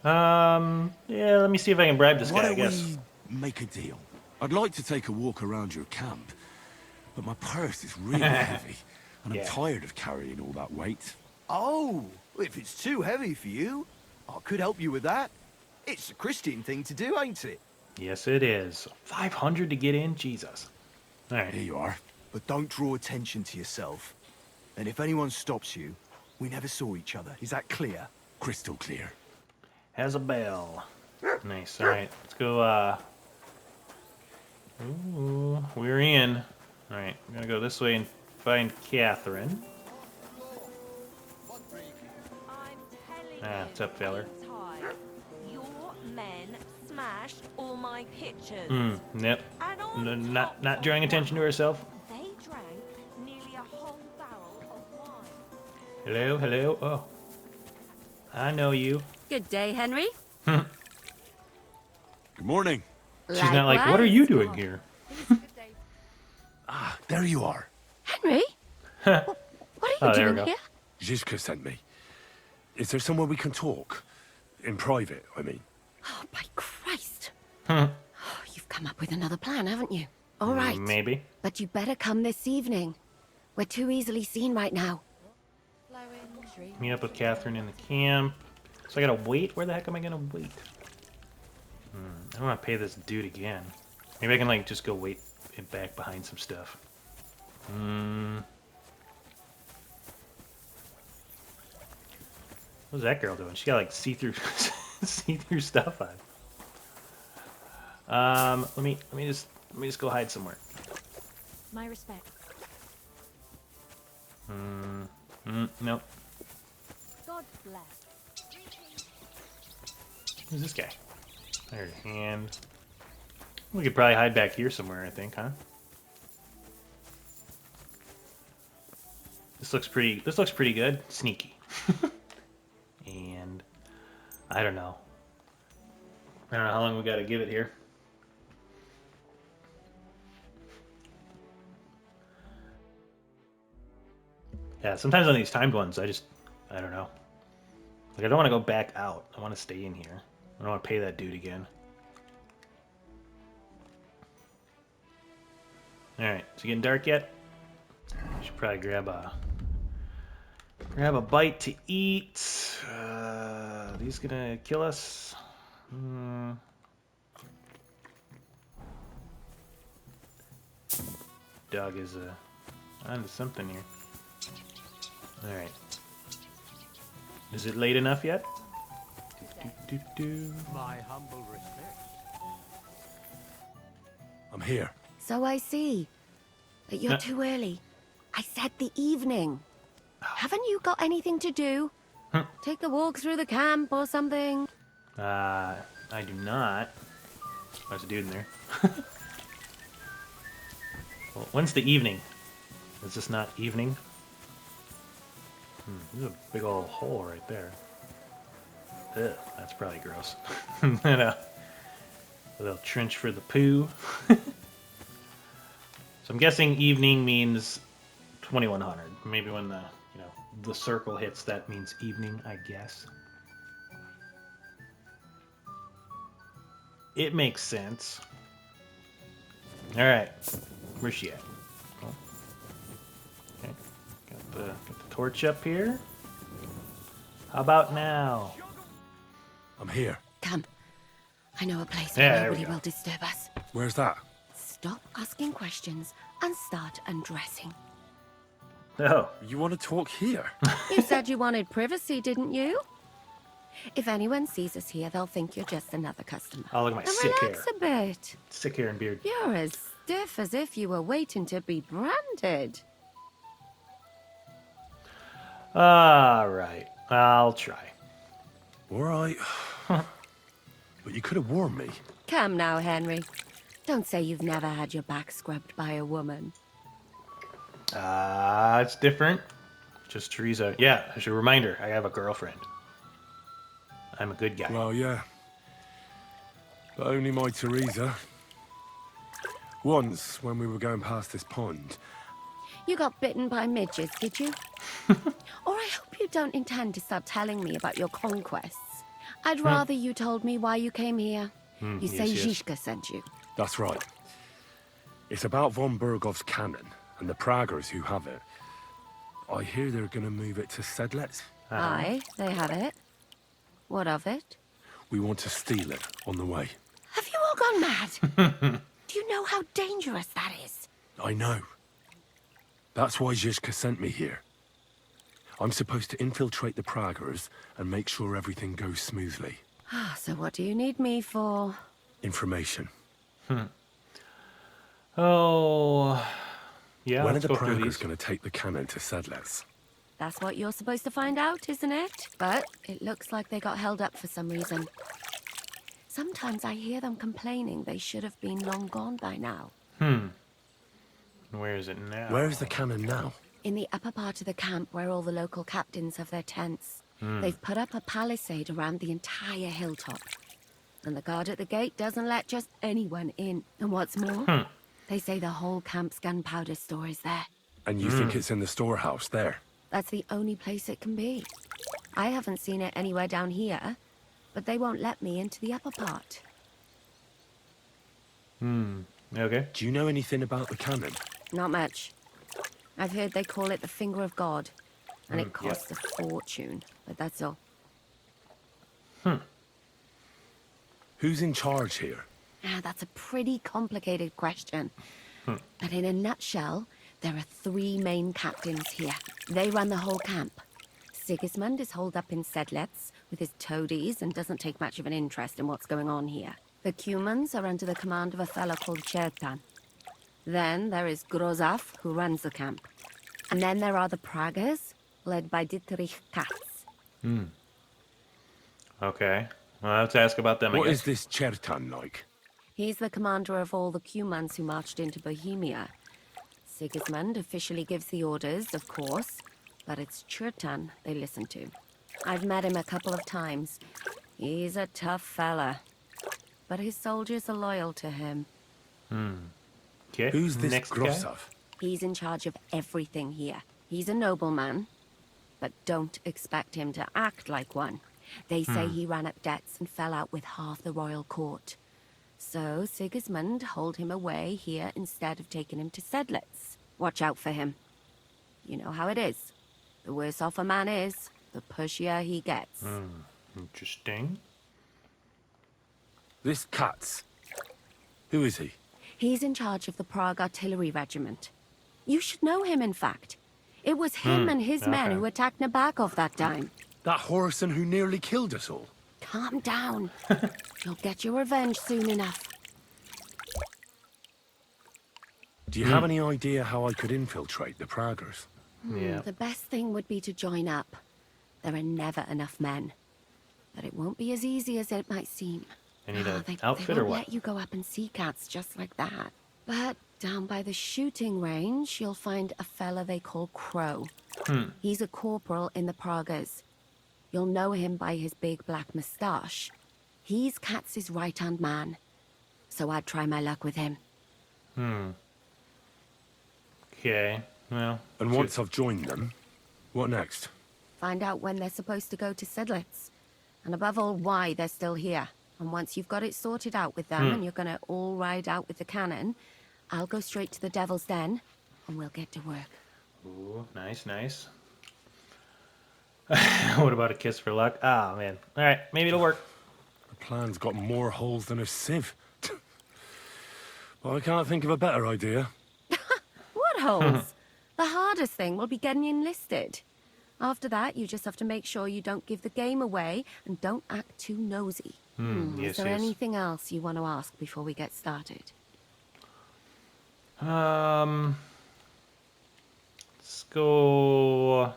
[SPEAKER 2] Yeah, let me see if I can bribe this guy, I guess.
[SPEAKER 11] Why don't we make a deal? I'd like to take a walk around your camp, but my purse is really heavy, and I'm tired of carrying all that weight.
[SPEAKER 12] Oh, if it's too heavy for you, I could help you with that. It's a Christian thing to do, ain't it?
[SPEAKER 2] Yes, it is. 500 to get in? Jesus. All right.
[SPEAKER 11] Here you are.
[SPEAKER 12] But don't draw attention to yourself. And if anyone stops you, we never saw each other. Is that clear?
[SPEAKER 11] Crystal clear.
[SPEAKER 2] Has a bell. Nice. All right. Let's go, Ooh, we're in. All right. I'm going to go this way and find Catherine. What's up, feller?
[SPEAKER 13] Your men smashed all my pictures.
[SPEAKER 2] Yep. Not drawing attention to herself.
[SPEAKER 13] They drank nearly a whole barrel of wine.
[SPEAKER 2] Hello, hello. Oh. I know you.
[SPEAKER 14] Good day, Henry.
[SPEAKER 11] Good morning.
[SPEAKER 2] She's not like, what are you doing here?
[SPEAKER 11] Ah, there you are.
[SPEAKER 14] Henry? What are you
[SPEAKER 2] there we
[SPEAKER 14] doing
[SPEAKER 2] go.
[SPEAKER 14] here?
[SPEAKER 11] Zizka sent me. Is there somewhere we can talk? In private, I mean.
[SPEAKER 14] Oh, by Christ. Oh, you've come up with another plan, haven't you? All right.
[SPEAKER 2] Maybe.
[SPEAKER 14] But you better come this evening. We're too easily seen right now.
[SPEAKER 2] Meet up with Catherine in the camp. So I gotta wait? Where the heck am I gonna wait? I don't want to pay this dude again. Maybe I can like just go wait back behind some stuff. What's that girl doing? She got like see-through see-through stuff on. Let me just go hide somewhere.
[SPEAKER 13] My respect.
[SPEAKER 2] Nope.
[SPEAKER 13] God bless.
[SPEAKER 2] Who's this guy? There's a hand. We could probably hide back here somewhere, I think, huh? This looks pretty good. Sneaky. And I don't know how long we gotta give it here. Yeah, sometimes on these timed ones, I don't know. Like, I don't want to go back out. I want to stay in here. I don't want to pay that dude again. Alright, is it getting dark yet? I should probably grab a bite to eat. These gonna kill us? Dog is onto something here. Alright. Is it late enough yet?
[SPEAKER 5] My humble respect.
[SPEAKER 11] I'm here.
[SPEAKER 14] So I see. But you're too early. I said the evening. Haven't you got anything to do? Take a walk through the camp or something?
[SPEAKER 2] I do not. There's a dude in there. Well, when's the evening? Is this not evening? There's a big old hole right there. Ugh, that's probably gross. And a little trench for the poo. So I'm guessing evening means 2100. Maybe when the circle hits, that means evening, I guess. It makes sense. All right, where's she at? Oh. Okay. Got the torch up here. How about now?
[SPEAKER 11] I'm here.
[SPEAKER 14] Come. I know a place
[SPEAKER 2] Yeah,
[SPEAKER 14] where
[SPEAKER 2] there we
[SPEAKER 14] nobody
[SPEAKER 2] go.
[SPEAKER 14] will disturb us.
[SPEAKER 11] Where's that?
[SPEAKER 14] Stop asking questions and start undressing.
[SPEAKER 2] Oh.
[SPEAKER 11] You want to talk here?
[SPEAKER 14] You said you wanted privacy, didn't you? If anyone sees us here, they'll think you're just another customer.
[SPEAKER 2] Oh, look at my
[SPEAKER 14] Now
[SPEAKER 2] sick hair.
[SPEAKER 14] relax a bit.
[SPEAKER 2] Sick hair and beard.
[SPEAKER 14] You're as stiff as if you were waiting to be branded.
[SPEAKER 2] All right, I'll try.
[SPEAKER 11] All right. But you could have warned me.
[SPEAKER 14] Come now, Henry. Don't say you've never had your back scrubbed by a woman.
[SPEAKER 2] It's different. Just Teresa. Yeah, I should remind her. I have a girlfriend. I'm a good guy.
[SPEAKER 11] Well, yeah. But only my Teresa. Once, when we were going past this pond.
[SPEAKER 14] You got bitten by midges, did you? Or I hope you don't intend to start telling me about your conquests. I'd rather you told me why you came here. You say
[SPEAKER 11] yes.
[SPEAKER 14] Zizka sent you.
[SPEAKER 11] That's right. It's about von Bergov's cannon and the Praggers who have it. I hear they're going to move it to Sedlets.
[SPEAKER 14] Aye, they have it. What of it?
[SPEAKER 11] We want to steal it on the way.
[SPEAKER 14] Have you all gone mad? Do you know how dangerous that is?
[SPEAKER 11] I know. That's why Zizka sent me here. I'm supposed to infiltrate the Praggers and make sure everything goes smoothly.
[SPEAKER 14] So what do you need me for?
[SPEAKER 11] Information.
[SPEAKER 2] Oh, yeah.
[SPEAKER 11] When are
[SPEAKER 2] let's
[SPEAKER 11] the
[SPEAKER 2] go through
[SPEAKER 11] Praggers
[SPEAKER 2] these.
[SPEAKER 11] going to take the cannon to Sedlets?
[SPEAKER 14] That's what you're supposed to find out, isn't it? But it looks like they got held up for some reason. Sometimes I hear them complaining they should have been long gone by now.
[SPEAKER 2] Where is it now?
[SPEAKER 11] Where is the cannon now?
[SPEAKER 14] In the upper part of the camp where all the local captains have their tents. They've put up a palisade around the entire hilltop. And the guard at the gate doesn't let just anyone in. And what's more, they say the whole camp's gunpowder store is there.
[SPEAKER 3] And you think it's in the storehouse there?
[SPEAKER 14] That's the only place it can be. I haven't seen it anywhere down here, but they won't let me into the upper part.
[SPEAKER 2] Okay.
[SPEAKER 3] Do you know anything about the cannon?
[SPEAKER 14] Not much. I've heard they call it the Finger of God, and it costs a fortune, but that's all.
[SPEAKER 3] Who's in charge here?
[SPEAKER 14] That's a pretty complicated question. But in a nutshell, there are 3 main captains here. They run the whole camp. Sigismund is holed up in Sedlets with his toadies and doesn't take much of an interest in what's going on here. The Cumans are under the command of a fellow called Chertan. Then there is Grozaf, who runs the camp. And then there are the Pragas, led by Dietrich Katz.
[SPEAKER 2] Okay. Well, I have to ask about them, I
[SPEAKER 3] What
[SPEAKER 2] guess.
[SPEAKER 3] is this Chertan like?
[SPEAKER 14] He's the commander of all the Cumans who marched into Bohemia. Sigismund officially gives the orders, of course, but it's Chertan they listen to. I've met him a couple of times. He's a tough fella, but his soldiers are loyal to him.
[SPEAKER 2] Okay.
[SPEAKER 3] Who's this
[SPEAKER 2] next guy?
[SPEAKER 3] Grosov?
[SPEAKER 14] He's in charge of everything here. He's a nobleman, but don't expect him to act like one. They say he ran up debts and fell out with half the royal court. So Sigismund holed him away here instead of taking him to Sedlets. Watch out for him. You know how it is. The worse off a man is, the pushier he gets.
[SPEAKER 2] Interesting.
[SPEAKER 3] This Katz. Who is he?
[SPEAKER 14] He's in charge of the Prague Artillery Regiment. You should know him, in fact. It was him and his men who attacked Nabakov that time.
[SPEAKER 3] That Horison who nearly killed us all.
[SPEAKER 14] Calm down. You'll get your revenge soon enough.
[SPEAKER 3] Do you have any idea how I could infiltrate the Praggers?
[SPEAKER 2] Yeah.
[SPEAKER 14] The best thing would be to join up. There are never enough men. But it won't be as easy as it might seem.
[SPEAKER 2] I need an
[SPEAKER 14] They
[SPEAKER 2] outfit
[SPEAKER 14] won't
[SPEAKER 2] or what?
[SPEAKER 14] let you go up and see cats just like that. But down by the shooting range, you'll find a fella they call Crow. He's a corporal in the Pragas. You'll know him by his big black moustache. He's Katz's right-hand man. So I'd try my luck with him.
[SPEAKER 2] Okay. Well.
[SPEAKER 3] And once I've joined them, what next?
[SPEAKER 14] Find out when they're supposed to go to Sedlets. And above all, why they're still here. And once you've got it sorted out with them and you're gonna all ride out with the cannon, I'll go straight to the Devil's Den and we'll get to work.
[SPEAKER 2] Ooh, nice, nice. What about a kiss for luck? Ah, man. All right, maybe it'll work.
[SPEAKER 3] The plan's got more holes than a sieve. Well, I can't think of a better idea.
[SPEAKER 14] What holes? The hardest thing will be getting enlisted. After that, you just have to make sure you don't give the game away and don't act too nosy.
[SPEAKER 2] Yes,
[SPEAKER 14] Is there
[SPEAKER 2] yes.
[SPEAKER 14] anything else you want to ask before we get started?
[SPEAKER 2] Let's go.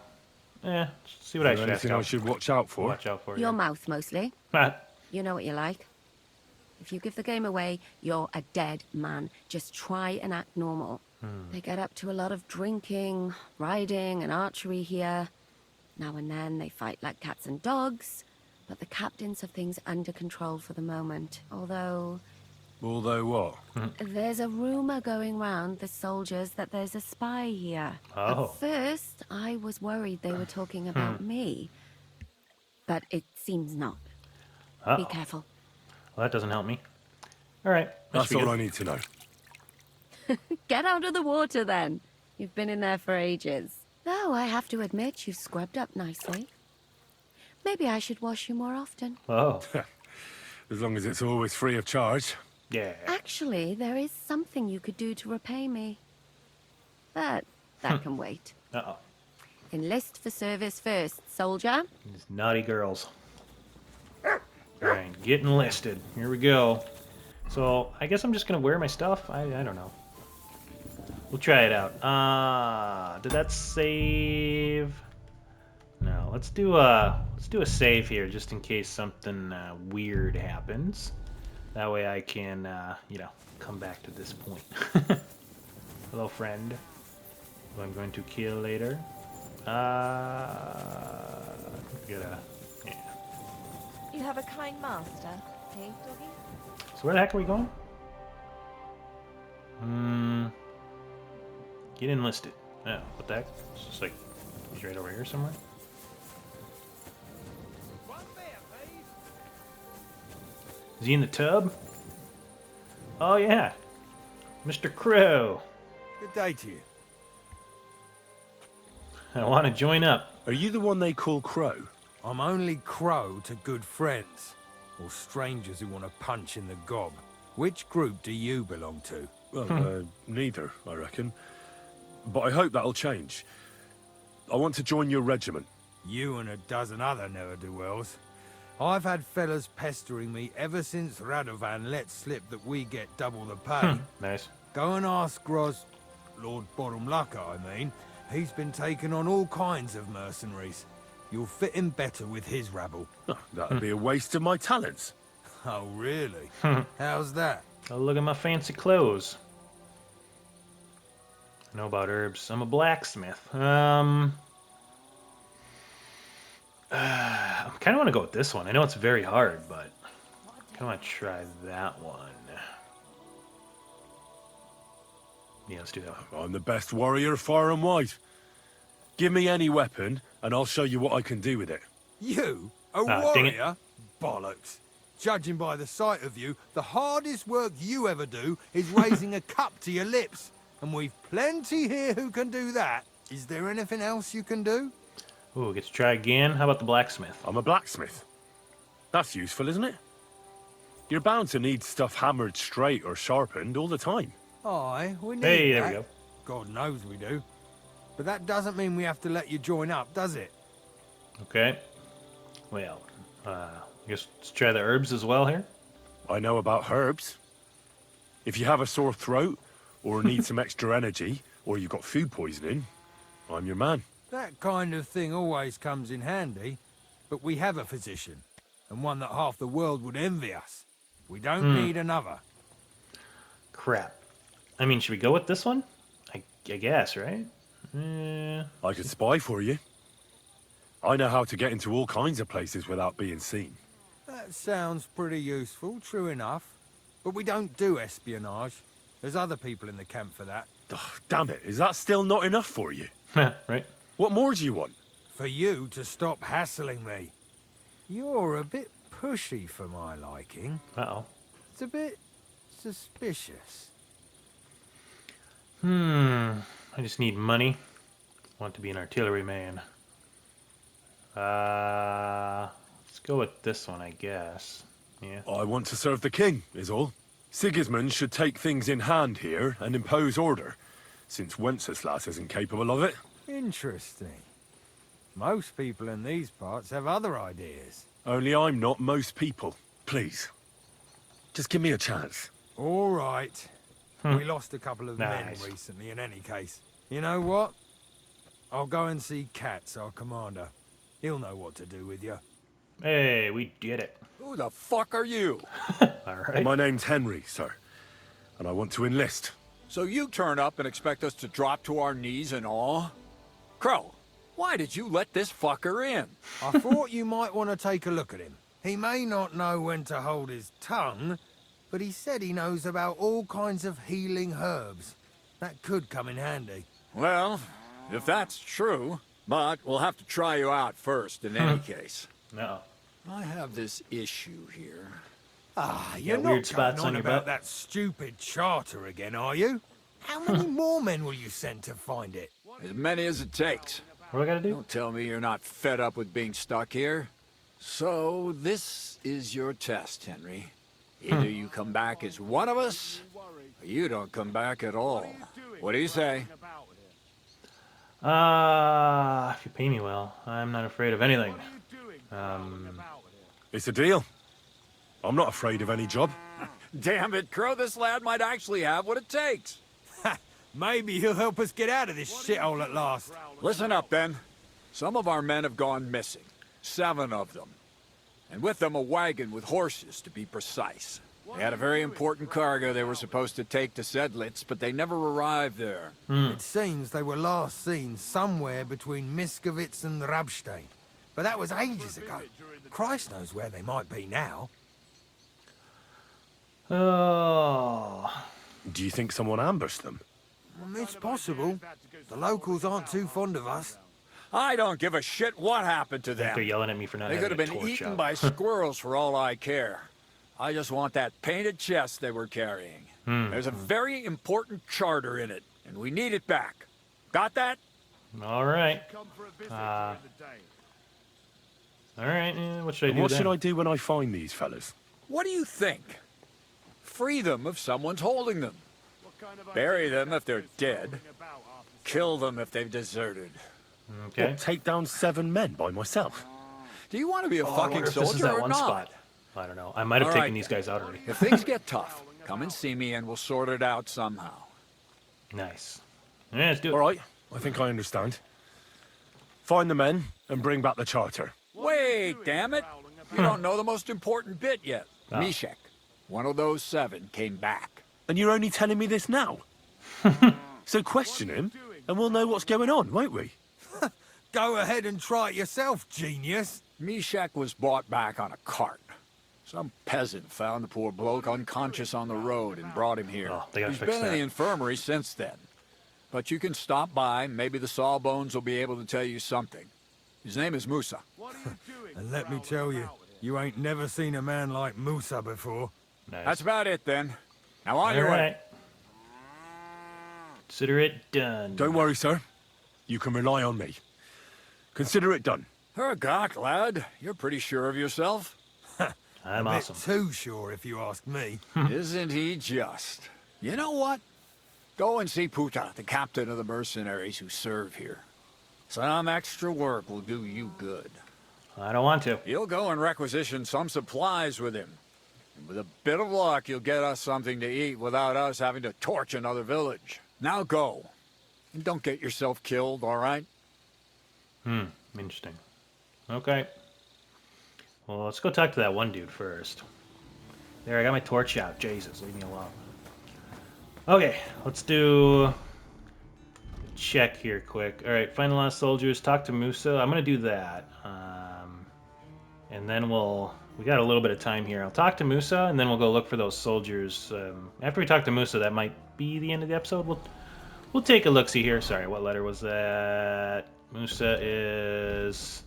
[SPEAKER 2] See what I
[SPEAKER 3] Is
[SPEAKER 2] should
[SPEAKER 3] there
[SPEAKER 2] ask
[SPEAKER 3] anything I
[SPEAKER 2] out.
[SPEAKER 3] should watch out for?
[SPEAKER 2] Watch out for
[SPEAKER 14] Your
[SPEAKER 2] you.
[SPEAKER 14] mouth, mostly.
[SPEAKER 2] Ah,
[SPEAKER 14] You know what you like. If you give the game away, you're a dead man. Just try and act normal. They get up to a lot of drinking, riding, and archery here. Now and then they fight like cats and dogs, but the captains have things under control for the moment. Although
[SPEAKER 3] what?
[SPEAKER 14] there's a rumor going round the soldiers that there's a spy here.
[SPEAKER 2] Oh.
[SPEAKER 14] At first, I was worried they were talking about me, but it seems not. Be careful.
[SPEAKER 2] Well, that doesn't help me. All right.
[SPEAKER 3] That's all I need to know.
[SPEAKER 14] Get out of the water, then. You've been in there for ages. Though I have to admit, you've scrubbed up nicely. Maybe I should wash you more often.
[SPEAKER 2] Oh.
[SPEAKER 3] As long as it's always free of charge.
[SPEAKER 2] Yeah.
[SPEAKER 14] Actually, there is something you could do to repay me. But that can wait.
[SPEAKER 2] Uh-oh.
[SPEAKER 14] Enlist for service first, soldier.
[SPEAKER 2] These naughty girls. All right, get enlisted. Here we go. So, I guess I'm just going to wear my stuff. I don't know. We'll try it out. Did that save? No, let's do a save here just in case something weird happens. That way I can, come back to this point. Hello, friend. Who I'm going to kill later. Get a, yeah.
[SPEAKER 15] You have a kind master, hey, doggy?
[SPEAKER 2] So where the heck are we going? Get enlisted. Oh, what the heck? It's just like, he's right over here somewhere. Is he in the tub? Oh yeah, Mr. Crow.
[SPEAKER 12] Good day to you.
[SPEAKER 2] I want to join up.
[SPEAKER 3] Are you the one they call Crow?
[SPEAKER 5] I'm only Crow to good friends, or strangers who want to punch in the gob. Which group do you belong to?
[SPEAKER 3] Well, neither, I reckon. But I hope that'll change. I want to join your regiment.
[SPEAKER 5] You and a dozen other ne'er-do-wells. I've had fellas pestering me ever since Radovan let slip that we get double the pay.
[SPEAKER 2] Nice.
[SPEAKER 5] Go and ask Lord Borumlaka, I mean. He's been taking on all kinds of mercenaries. You'll fit in better with his rabble.
[SPEAKER 3] Oh, that'd be a waste of my talents.
[SPEAKER 5] Oh, really? How's that?
[SPEAKER 2] Oh, look at my fancy clothes. I know about herbs. I'm a blacksmith. I kind of want to go with this one. I know it's very hard, but I kind of want to try that one. Yeah, let's do that one.
[SPEAKER 3] I'm the best warrior far and wide. Give me any weapon, and I'll show you what I can do with it.
[SPEAKER 5] You? A
[SPEAKER 2] dang it.
[SPEAKER 5] warrior? Bollocks. Judging by the sight of you, the hardest work you ever do is raising a cup to your lips. And we've plenty here who can do that. Is there anything else you can do?
[SPEAKER 2] Ooh, get to try again. How about the blacksmith?
[SPEAKER 3] I'm a blacksmith. That's useful, isn't it? You're bound to need stuff hammered straight or sharpened all the time.
[SPEAKER 5] Aye, we need
[SPEAKER 2] Hey,
[SPEAKER 5] that.
[SPEAKER 2] there we go.
[SPEAKER 5] God knows we do. But that doesn't mean we have to let you join up, does it?
[SPEAKER 2] Okay. Well, I guess let's try the herbs as well here.
[SPEAKER 3] I know about herbs. If you have a sore throat, or need some extra energy, or you've got food poisoning, I'm your man.
[SPEAKER 5] That kind of thing always comes in handy. But we have a physician, and one that half the world would envy us. We don't need another.
[SPEAKER 2] Crap. I mean, should we go with this one? I guess, right?
[SPEAKER 3] I could spy for you. I know how to get into all kinds of places without being seen.
[SPEAKER 5] That sounds pretty useful, true enough. But we don't do espionage. There's other people in the camp for that.
[SPEAKER 3] Oh, damn it, is that still not enough for you?
[SPEAKER 2] Right.
[SPEAKER 3] What more do you want?
[SPEAKER 5] For you to stop hassling me. You're a bit pushy for my liking.
[SPEAKER 2] Uh-oh.
[SPEAKER 5] It's a bit suspicious.
[SPEAKER 2] I just need money. Want to be an artilleryman. Let's go with this one, I guess. Yeah.
[SPEAKER 3] I want to serve the king, is all. Sigismund should take things in hand here and impose order, since Wenceslas isn't capable of it.
[SPEAKER 5] Interesting. Most people in these parts have other ideas.
[SPEAKER 3] Only I'm not most people. Please. Just give me a chance.
[SPEAKER 5] All right. We lost a couple of men
[SPEAKER 2] Nice.
[SPEAKER 5] recently in any case. You know what? I'll go and see Katz, our commander. He'll know what to do with you.
[SPEAKER 2] Hey, we did it.
[SPEAKER 8] Who the fuck are you?
[SPEAKER 2] All right.
[SPEAKER 3] My name's Henry, sir. And I want to enlist.
[SPEAKER 16] So you turn up and expect us to drop to our knees in awe? Crow, why did you let this fucker in?
[SPEAKER 5] I thought you might want to take a look at him. He may not know when to hold his tongue, but he said he knows about all kinds of healing herbs. That could come in handy.
[SPEAKER 16] Well, if that's true, but we'll have to try you out first in any case.
[SPEAKER 2] No.
[SPEAKER 16] I have this issue here.
[SPEAKER 5] Ah,
[SPEAKER 2] You
[SPEAKER 5] you're
[SPEAKER 2] got
[SPEAKER 5] not
[SPEAKER 2] weird
[SPEAKER 5] going
[SPEAKER 2] spots on
[SPEAKER 5] on
[SPEAKER 2] your
[SPEAKER 5] about
[SPEAKER 2] butt?
[SPEAKER 5] that stupid charter again, are you? How many more men will you send to find it?
[SPEAKER 16] As many as it takes.
[SPEAKER 2] What do I gotta do?
[SPEAKER 16] Don't tell me you're not fed up with being stuck here. So, this is your test, Henry. Either you come back as one of us, or you don't come back at all. What do you say?
[SPEAKER 2] If you pay me well, I'm not afraid of anything.
[SPEAKER 3] It's a deal. I'm not afraid of any job.
[SPEAKER 16] Damn it, Crow, this lad might actually have what it takes.
[SPEAKER 5] Maybe he'll help us get out of this shithole at last.
[SPEAKER 16] Listen up, then. Some of our men have gone missing. 7 of them. And with them a wagon with horses, to be precise. They had a very important cargo they were supposed to take to Sedlitz, but they never arrived there.
[SPEAKER 5] It seems they were last seen somewhere between Miskovitz and Rabstein. but that was ages ago. Christ knows where they might be now.
[SPEAKER 2] Oh.
[SPEAKER 3] Do you think someone ambushed them?
[SPEAKER 5] It's possible. The locals aren't too fond of us.
[SPEAKER 16] I don't give a shit what happened to them.
[SPEAKER 2] They're yelling at me for not
[SPEAKER 16] They could
[SPEAKER 2] having
[SPEAKER 16] have
[SPEAKER 2] a
[SPEAKER 16] been
[SPEAKER 2] torch
[SPEAKER 16] eaten
[SPEAKER 2] out.
[SPEAKER 16] by squirrels for all I care. I just want that painted chest they were carrying. There's a very important charter in it, and we need it back. Got that?
[SPEAKER 2] All right. All right. What should I
[SPEAKER 3] And
[SPEAKER 2] do
[SPEAKER 3] what
[SPEAKER 2] then?
[SPEAKER 3] should I do when I find these fellas?
[SPEAKER 16] What do you think? Free them if someone's holding them. Bury them if they're dead. Kill them if they've deserted.
[SPEAKER 2] Okay.
[SPEAKER 3] What, take down 7 men by myself?
[SPEAKER 16] Do you want to be a
[SPEAKER 2] I
[SPEAKER 16] fucking
[SPEAKER 2] wonder if this is
[SPEAKER 16] soldier
[SPEAKER 2] that
[SPEAKER 16] or
[SPEAKER 2] one
[SPEAKER 16] not?
[SPEAKER 2] spot. I don't know. I might have
[SPEAKER 16] All
[SPEAKER 2] taken
[SPEAKER 16] right,
[SPEAKER 2] these guys out already.
[SPEAKER 16] If things get tough, come and see me and we'll sort it out somehow.
[SPEAKER 2] Nice. Yeah, let's do it.
[SPEAKER 3] All right, I think I understand. Find the men and bring back the charter.
[SPEAKER 16] Wait, damn it! You don't know the most important bit yet.
[SPEAKER 2] Oh.
[SPEAKER 16] Meshach, one of those 7, came back.
[SPEAKER 3] And you're only telling me this now? So question him, and we'll know what's going on, won't we?
[SPEAKER 5] Go ahead and try it yourself, genius.
[SPEAKER 16] Meshach was brought back on a cart. Some peasant found the poor bloke unconscious on the road and brought him here.
[SPEAKER 2] Oh, they gotta
[SPEAKER 16] He's
[SPEAKER 2] fix
[SPEAKER 16] been in
[SPEAKER 2] that.
[SPEAKER 16] the infirmary since then. But you can stop by, maybe the Sawbones will be able to tell you something. His name is Musa.
[SPEAKER 5] And let me tell you, you ain't never seen a man like Musa before.
[SPEAKER 2] Nice.
[SPEAKER 16] That's about it then. Now on
[SPEAKER 2] All
[SPEAKER 16] your way.
[SPEAKER 2] right. Consider it done.
[SPEAKER 3] Don't worry, sir. You can rely on me. Consider it done.
[SPEAKER 16] Hergott, lad, you're pretty sure of yourself.
[SPEAKER 2] I'm
[SPEAKER 5] a
[SPEAKER 2] awesome.
[SPEAKER 5] bit too sure, if you ask me.
[SPEAKER 16] Isn't he just? You know what? Go and see Puta, the captain of the mercenaries who serve here. Some extra work will do you good.
[SPEAKER 2] I don't want to.
[SPEAKER 16] You'll go and requisition some supplies with him. And with a bit of luck, you'll get us something to eat without us having to torch another village. Now go. And don't get yourself killed, all right?
[SPEAKER 2] Interesting. Okay. Well, let's go talk to that one dude first. There, I got my torch out. Jesus, leave me alone. Okay, let's do a check here quick. All right, find the lost soldiers. Talk to Musa. I'm gonna do that. And then we got a little bit of time here. I'll talk to Musa, and then we'll go look for those soldiers. After we talk to Musa, that might be the end of the episode. We'll take a look-see here. Sorry, what letter was that? Musa is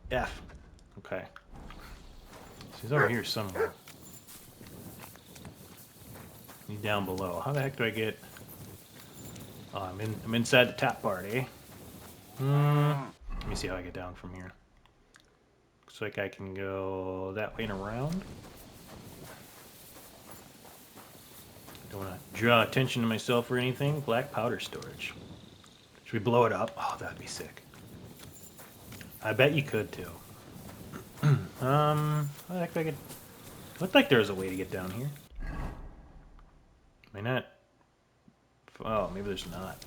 [SPEAKER 2] F. Okay. He's over here somewhere. He's down below. How the heck do I get? Oh, I'm inside the top part, eh? Let me see how I get down from here. Looks like I can go that way and around. Don't want to draw attention to myself or anything. Black powder storage. Should we blow it up? Oh, that'd be sick. I bet you could too. How the heck do I get? Looked like there was a way to get down here. May not. Oh, maybe there's not.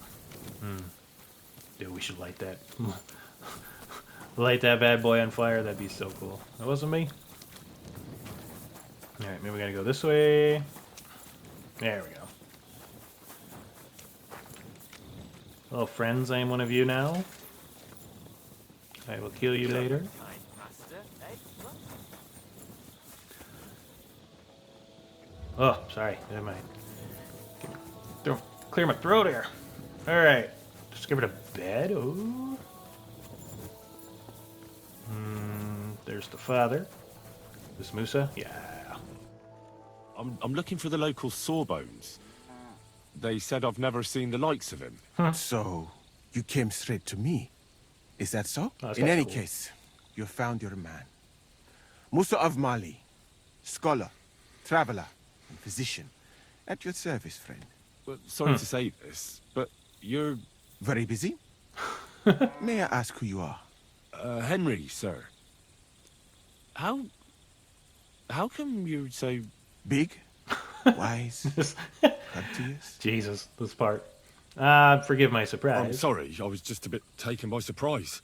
[SPEAKER 2] Dude, we should light that. Light that bad boy on fire. That'd be so cool. That wasn't me. All right, maybe we gotta go this way. There we go. Hello, friends. I am one of you now. I will kill you later. Oh, sorry. Never mind. Clear my throat here. All right. Discovered a bed. Ooh. There's the father. This Musa? Yeah.
[SPEAKER 3] I'm looking for the local Sawbones. They said I've never seen the likes of him.
[SPEAKER 17] So, you came straight to me. Is that so?
[SPEAKER 2] Oh,
[SPEAKER 17] In any case, you found your man. Musa of Mali, scholar, traveler, and physician. At your service, friend.
[SPEAKER 3] Well, sorry to say this, but you're...
[SPEAKER 17] Very busy? May I ask who you are?
[SPEAKER 3] Henry, sir. How come you're so...
[SPEAKER 17] Big? Wise? Courteous?
[SPEAKER 2] Jesus, this part. Forgive my surprise.
[SPEAKER 3] I'm sorry, I was just a bit taken by surprise.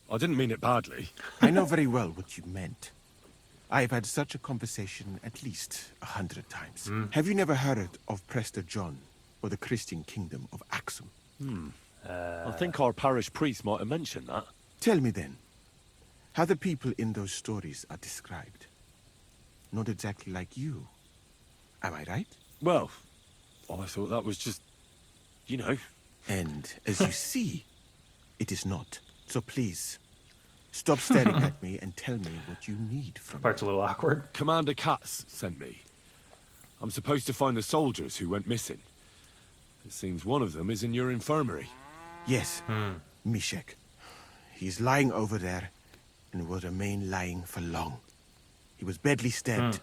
[SPEAKER 3] I didn't mean it badly.
[SPEAKER 17] I know very well what you meant. I've had such a conversation at least 100 times. Have you never heard of Prester John or the Christian kingdom of Axum?
[SPEAKER 3] I think our parish priest might have mentioned that.
[SPEAKER 17] Tell me then, How the people in those stories are described. Not exactly like you. Am I right?
[SPEAKER 3] Well, I thought that was just, you know.
[SPEAKER 17] And as you see, it is not. So please, stop staring at me and tell me what you need from me.
[SPEAKER 2] Part's a little awkward.
[SPEAKER 3] Commander Katz sent me. I'm supposed to find the soldiers who went missing. It seems one of them is in your infirmary.
[SPEAKER 17] Yes, Mishek. He's lying over there and will remain lying for long. He was badly stabbed,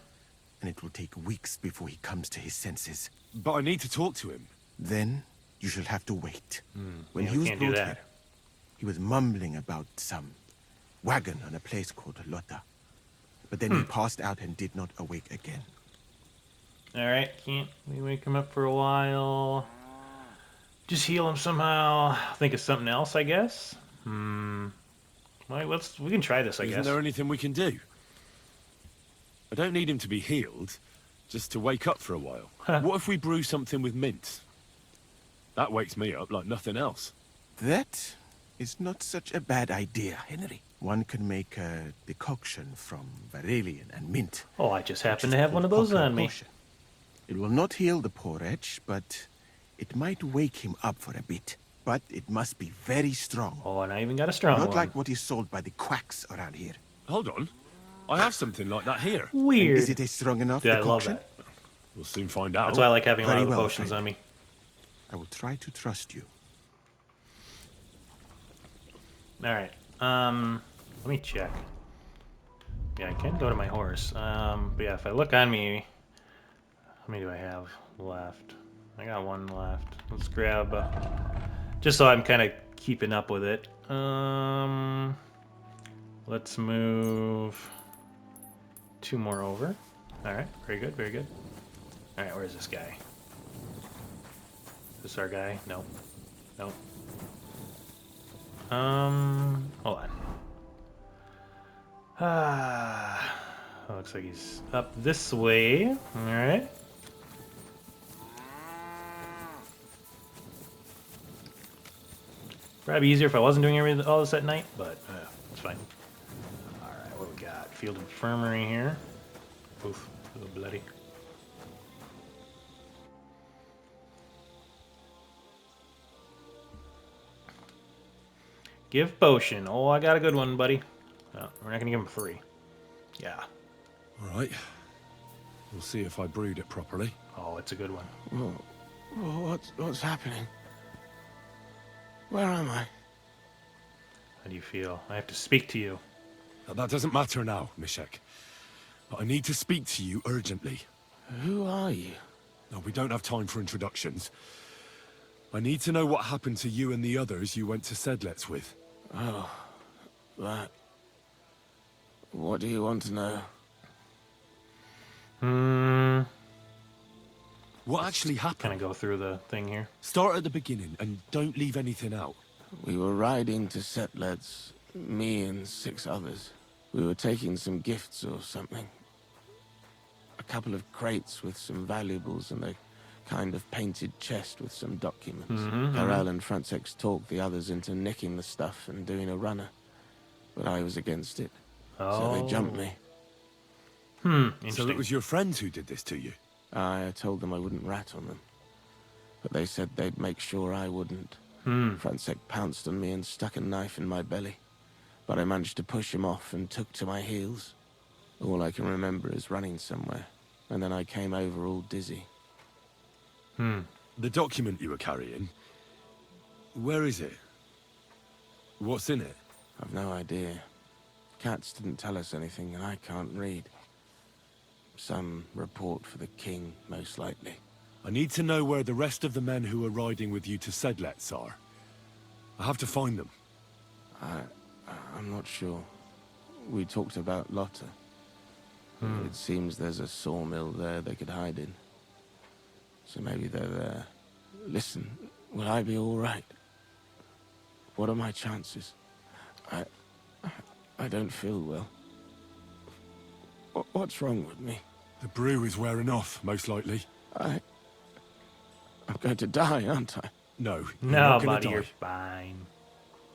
[SPEAKER 17] and it will take weeks before he comes to his senses.
[SPEAKER 3] But I need to talk to him.
[SPEAKER 17] Then you shall have to wait. When
[SPEAKER 2] Yeah,
[SPEAKER 17] he
[SPEAKER 2] we
[SPEAKER 17] was
[SPEAKER 2] can't do
[SPEAKER 17] brought
[SPEAKER 2] that.
[SPEAKER 17] here, he was mumbling about some wagon on a place called Lota. But then he passed out and did not awake again.
[SPEAKER 2] Alright, can't we wake him up for a while? Just heal him somehow. Think of something else, I guess. Well, we can try this, I
[SPEAKER 3] Isn't
[SPEAKER 2] guess.
[SPEAKER 3] there anything we can do? I don't need him to be healed, just to wake up for a while. What if we brew something with mint? That wakes me up like nothing else.
[SPEAKER 17] That is not such a bad idea, Henry. One can make a decoction from Varelian and mint.
[SPEAKER 2] Oh, I just happen to have one of those on me.
[SPEAKER 17] It will not heal the poor wretch, but it might wake him up for a bit. But it must be very strong.
[SPEAKER 2] Oh, and I even got a strong
[SPEAKER 17] Not
[SPEAKER 2] one.
[SPEAKER 17] like what is sold by the quacks around here.
[SPEAKER 3] Hold on. I have something like that here.
[SPEAKER 2] Weird.
[SPEAKER 17] And is it a strong enough
[SPEAKER 2] Yeah, I love
[SPEAKER 17] decoction?
[SPEAKER 2] that.
[SPEAKER 3] We'll soon find out.
[SPEAKER 2] That's why I like having a lot
[SPEAKER 17] Very
[SPEAKER 2] of
[SPEAKER 17] well,
[SPEAKER 2] potions
[SPEAKER 17] friend.
[SPEAKER 2] on me.
[SPEAKER 17] I will try to trust you.
[SPEAKER 2] Alright. Let me check. Yeah, I can go to my horse. But yeah, if I look on me, how many do I have left? I got one left. Let's grab, just so I'm kind of keeping up with it. Let's move 2 more over. Alright, very good, very good. Alright, where's this guy? Is this our guy? No. No. Hold on. Looks like he's up this way. Alright. Probably easier if I wasn't doing all this at night, but it's fine. Alright, what we got? Field Infirmary here. Oof, a little bloody. Give potion. Oh, I got a good one, buddy. No, we're not gonna give him 3. Yeah.
[SPEAKER 3] All right. We'll see if I brewed it properly.
[SPEAKER 2] Oh, it's a good one.
[SPEAKER 12] What's happening? Where am I?
[SPEAKER 2] How do you feel? I have to speak to you.
[SPEAKER 3] That doesn't matter now, Mishek. But I need to speak to you urgently.
[SPEAKER 12] Who are you?
[SPEAKER 3] No, we don't have time for introductions. I need to know what happened to you and the others you went to Sedlets with.
[SPEAKER 12] Oh, that. What do you want to know?
[SPEAKER 3] What actually happened?
[SPEAKER 2] Kind of go through the thing here.
[SPEAKER 3] Start at the beginning and don't leave anything out.
[SPEAKER 12] We were riding to Setlets, me and 6 others. We were taking some gifts or something. A couple of crates with some valuables and a kind of painted chest with some documents. Karel and Francex talked the others into nicking the stuff and doing a runner. But I was against it. So they jumped me.
[SPEAKER 2] Interesting.
[SPEAKER 3] So it was your friends who did this to you?
[SPEAKER 12] I told them I wouldn't rat on them. But they said they'd make sure I wouldn't. Francex pounced on me and stuck a knife in my belly. But I managed to push him off and took to my heels. All I can remember is running somewhere. And then I came over all dizzy.
[SPEAKER 3] The document you were carrying, where is it? What's in it?
[SPEAKER 12] I've no idea. Katz didn't tell us anything, and I can't read. Some report for the king, most likely.
[SPEAKER 3] I need to know where the rest of the men who are riding with you to Sedlets are. I have to find them.
[SPEAKER 12] I'm not sure. We talked about Lotta. It seems there's a sawmill there they could hide in. So maybe they're there. Listen, will I be all right? What are my chances? I don't feel well. What's wrong with me?
[SPEAKER 3] The brew is wearing off, most likely.
[SPEAKER 12] I'm going to die, aren't I?
[SPEAKER 3] No, you're
[SPEAKER 2] No,
[SPEAKER 3] not gonna
[SPEAKER 2] buddy,
[SPEAKER 3] die.
[SPEAKER 2] you're fine.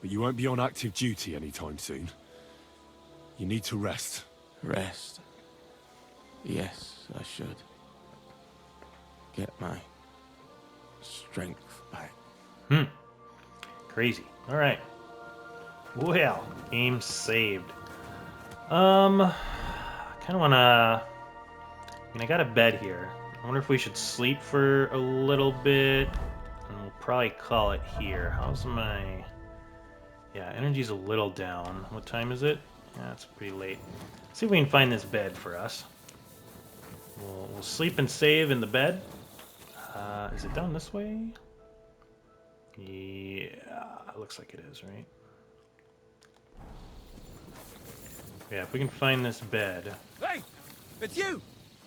[SPEAKER 3] But you won't be on active duty anytime soon. You need to rest.
[SPEAKER 12] Rest. Yes, I should. Get my strength back.
[SPEAKER 2] Crazy. All right. Well, game saved. I kind of want to... I mean, I got a bed here. I wonder if we should sleep for a little bit. And we'll probably call it here. How's my... Yeah, energy's a little down. What time is it? Yeah, it's pretty late. Let's see if we can find this bed for us. We'll sleep and save in the bed. Is it down this way? Yeah, it looks like it is, right? Yeah, if we can find this bed.
[SPEAKER 18] Hey, it's you!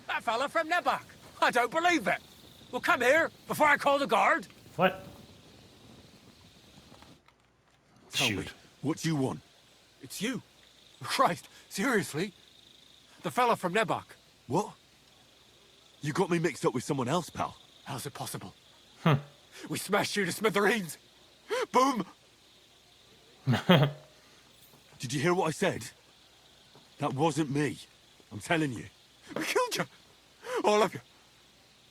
[SPEAKER 18] That fella from Nebak! I don't believe it! Well, come here, before I call the guard!
[SPEAKER 2] What?
[SPEAKER 11] Tell me, what do you want?
[SPEAKER 18] It's you! Christ, seriously? The fella from Nebak.
[SPEAKER 11] What? You got me mixed up with someone else, pal.
[SPEAKER 18] How's it possible? We smashed you to smithereens! Boom!
[SPEAKER 11] Did you hear what I said? That wasn't me. I'm telling you.
[SPEAKER 18] I killed you! All of you!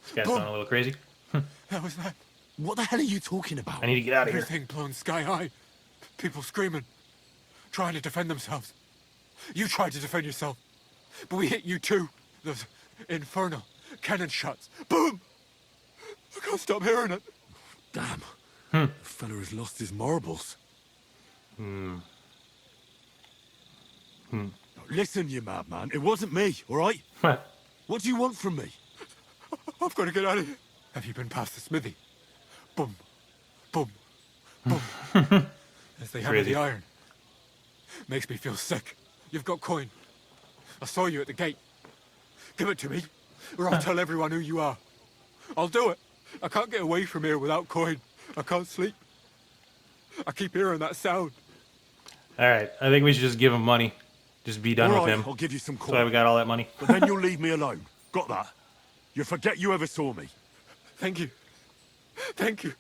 [SPEAKER 2] This guy's going a little crazy.
[SPEAKER 18] That was that.
[SPEAKER 11] What the hell are you talking about?
[SPEAKER 2] I need to get out of here.
[SPEAKER 18] Everything blown sky high. People screaming. Trying to defend themselves. You tried to defend yourself. But we hit you too. Those infernal cannon shots. Boom! I can't stop hearing it.
[SPEAKER 11] Damn. The fella has lost his marbles. Listen, you madman. It wasn't me, all right? What do you want from me?
[SPEAKER 18] I've got to get out of here. Have you been past the smithy? Boom. Boom. Boom. As they hammer the iron. Makes me feel sick. You've got coin. I saw you at the gate. Give it to me, or I'll tell everyone who you are. I'll do it. I can't get away from here without coin. I can't sleep. I keep hearing that sound.
[SPEAKER 2] All right, I think we should just give him money. Just be done with him.
[SPEAKER 11] I'll give you some coin.
[SPEAKER 2] That's why we got all that money.
[SPEAKER 11] But then you'll leave me alone. Got that? You forget you ever saw me.
[SPEAKER 18] Thank you. Thank you.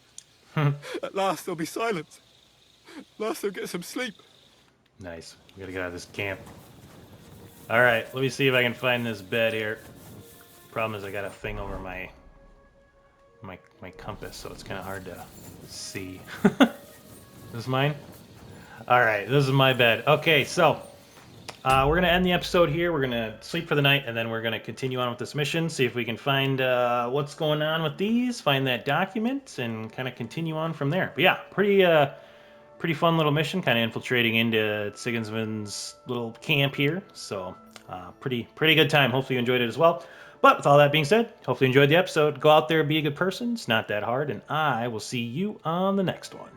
[SPEAKER 18] At last there'll be silence. At last I'll get some sleep.
[SPEAKER 2] Nice. We gotta get out of this camp. All right, let me see if I can find this bed here. Problem is I got a thing over my compass, so it's kind of hard to see. This is mine? All right, this is my bed. Okay, so we're going to end the episode here. We're going to sleep for the night, and then we're going to continue on with this mission, see if we can find what's going on with these, find that document, and kind of continue on from there. But yeah, pretty fun little mission, kind of infiltrating into Sigismund's little camp here. So pretty good time. Hopefully you enjoyed it as well. But with all that being said, hopefully you enjoyed the episode. Go out there, be a good person. It's not that hard, and I will see you on the next one.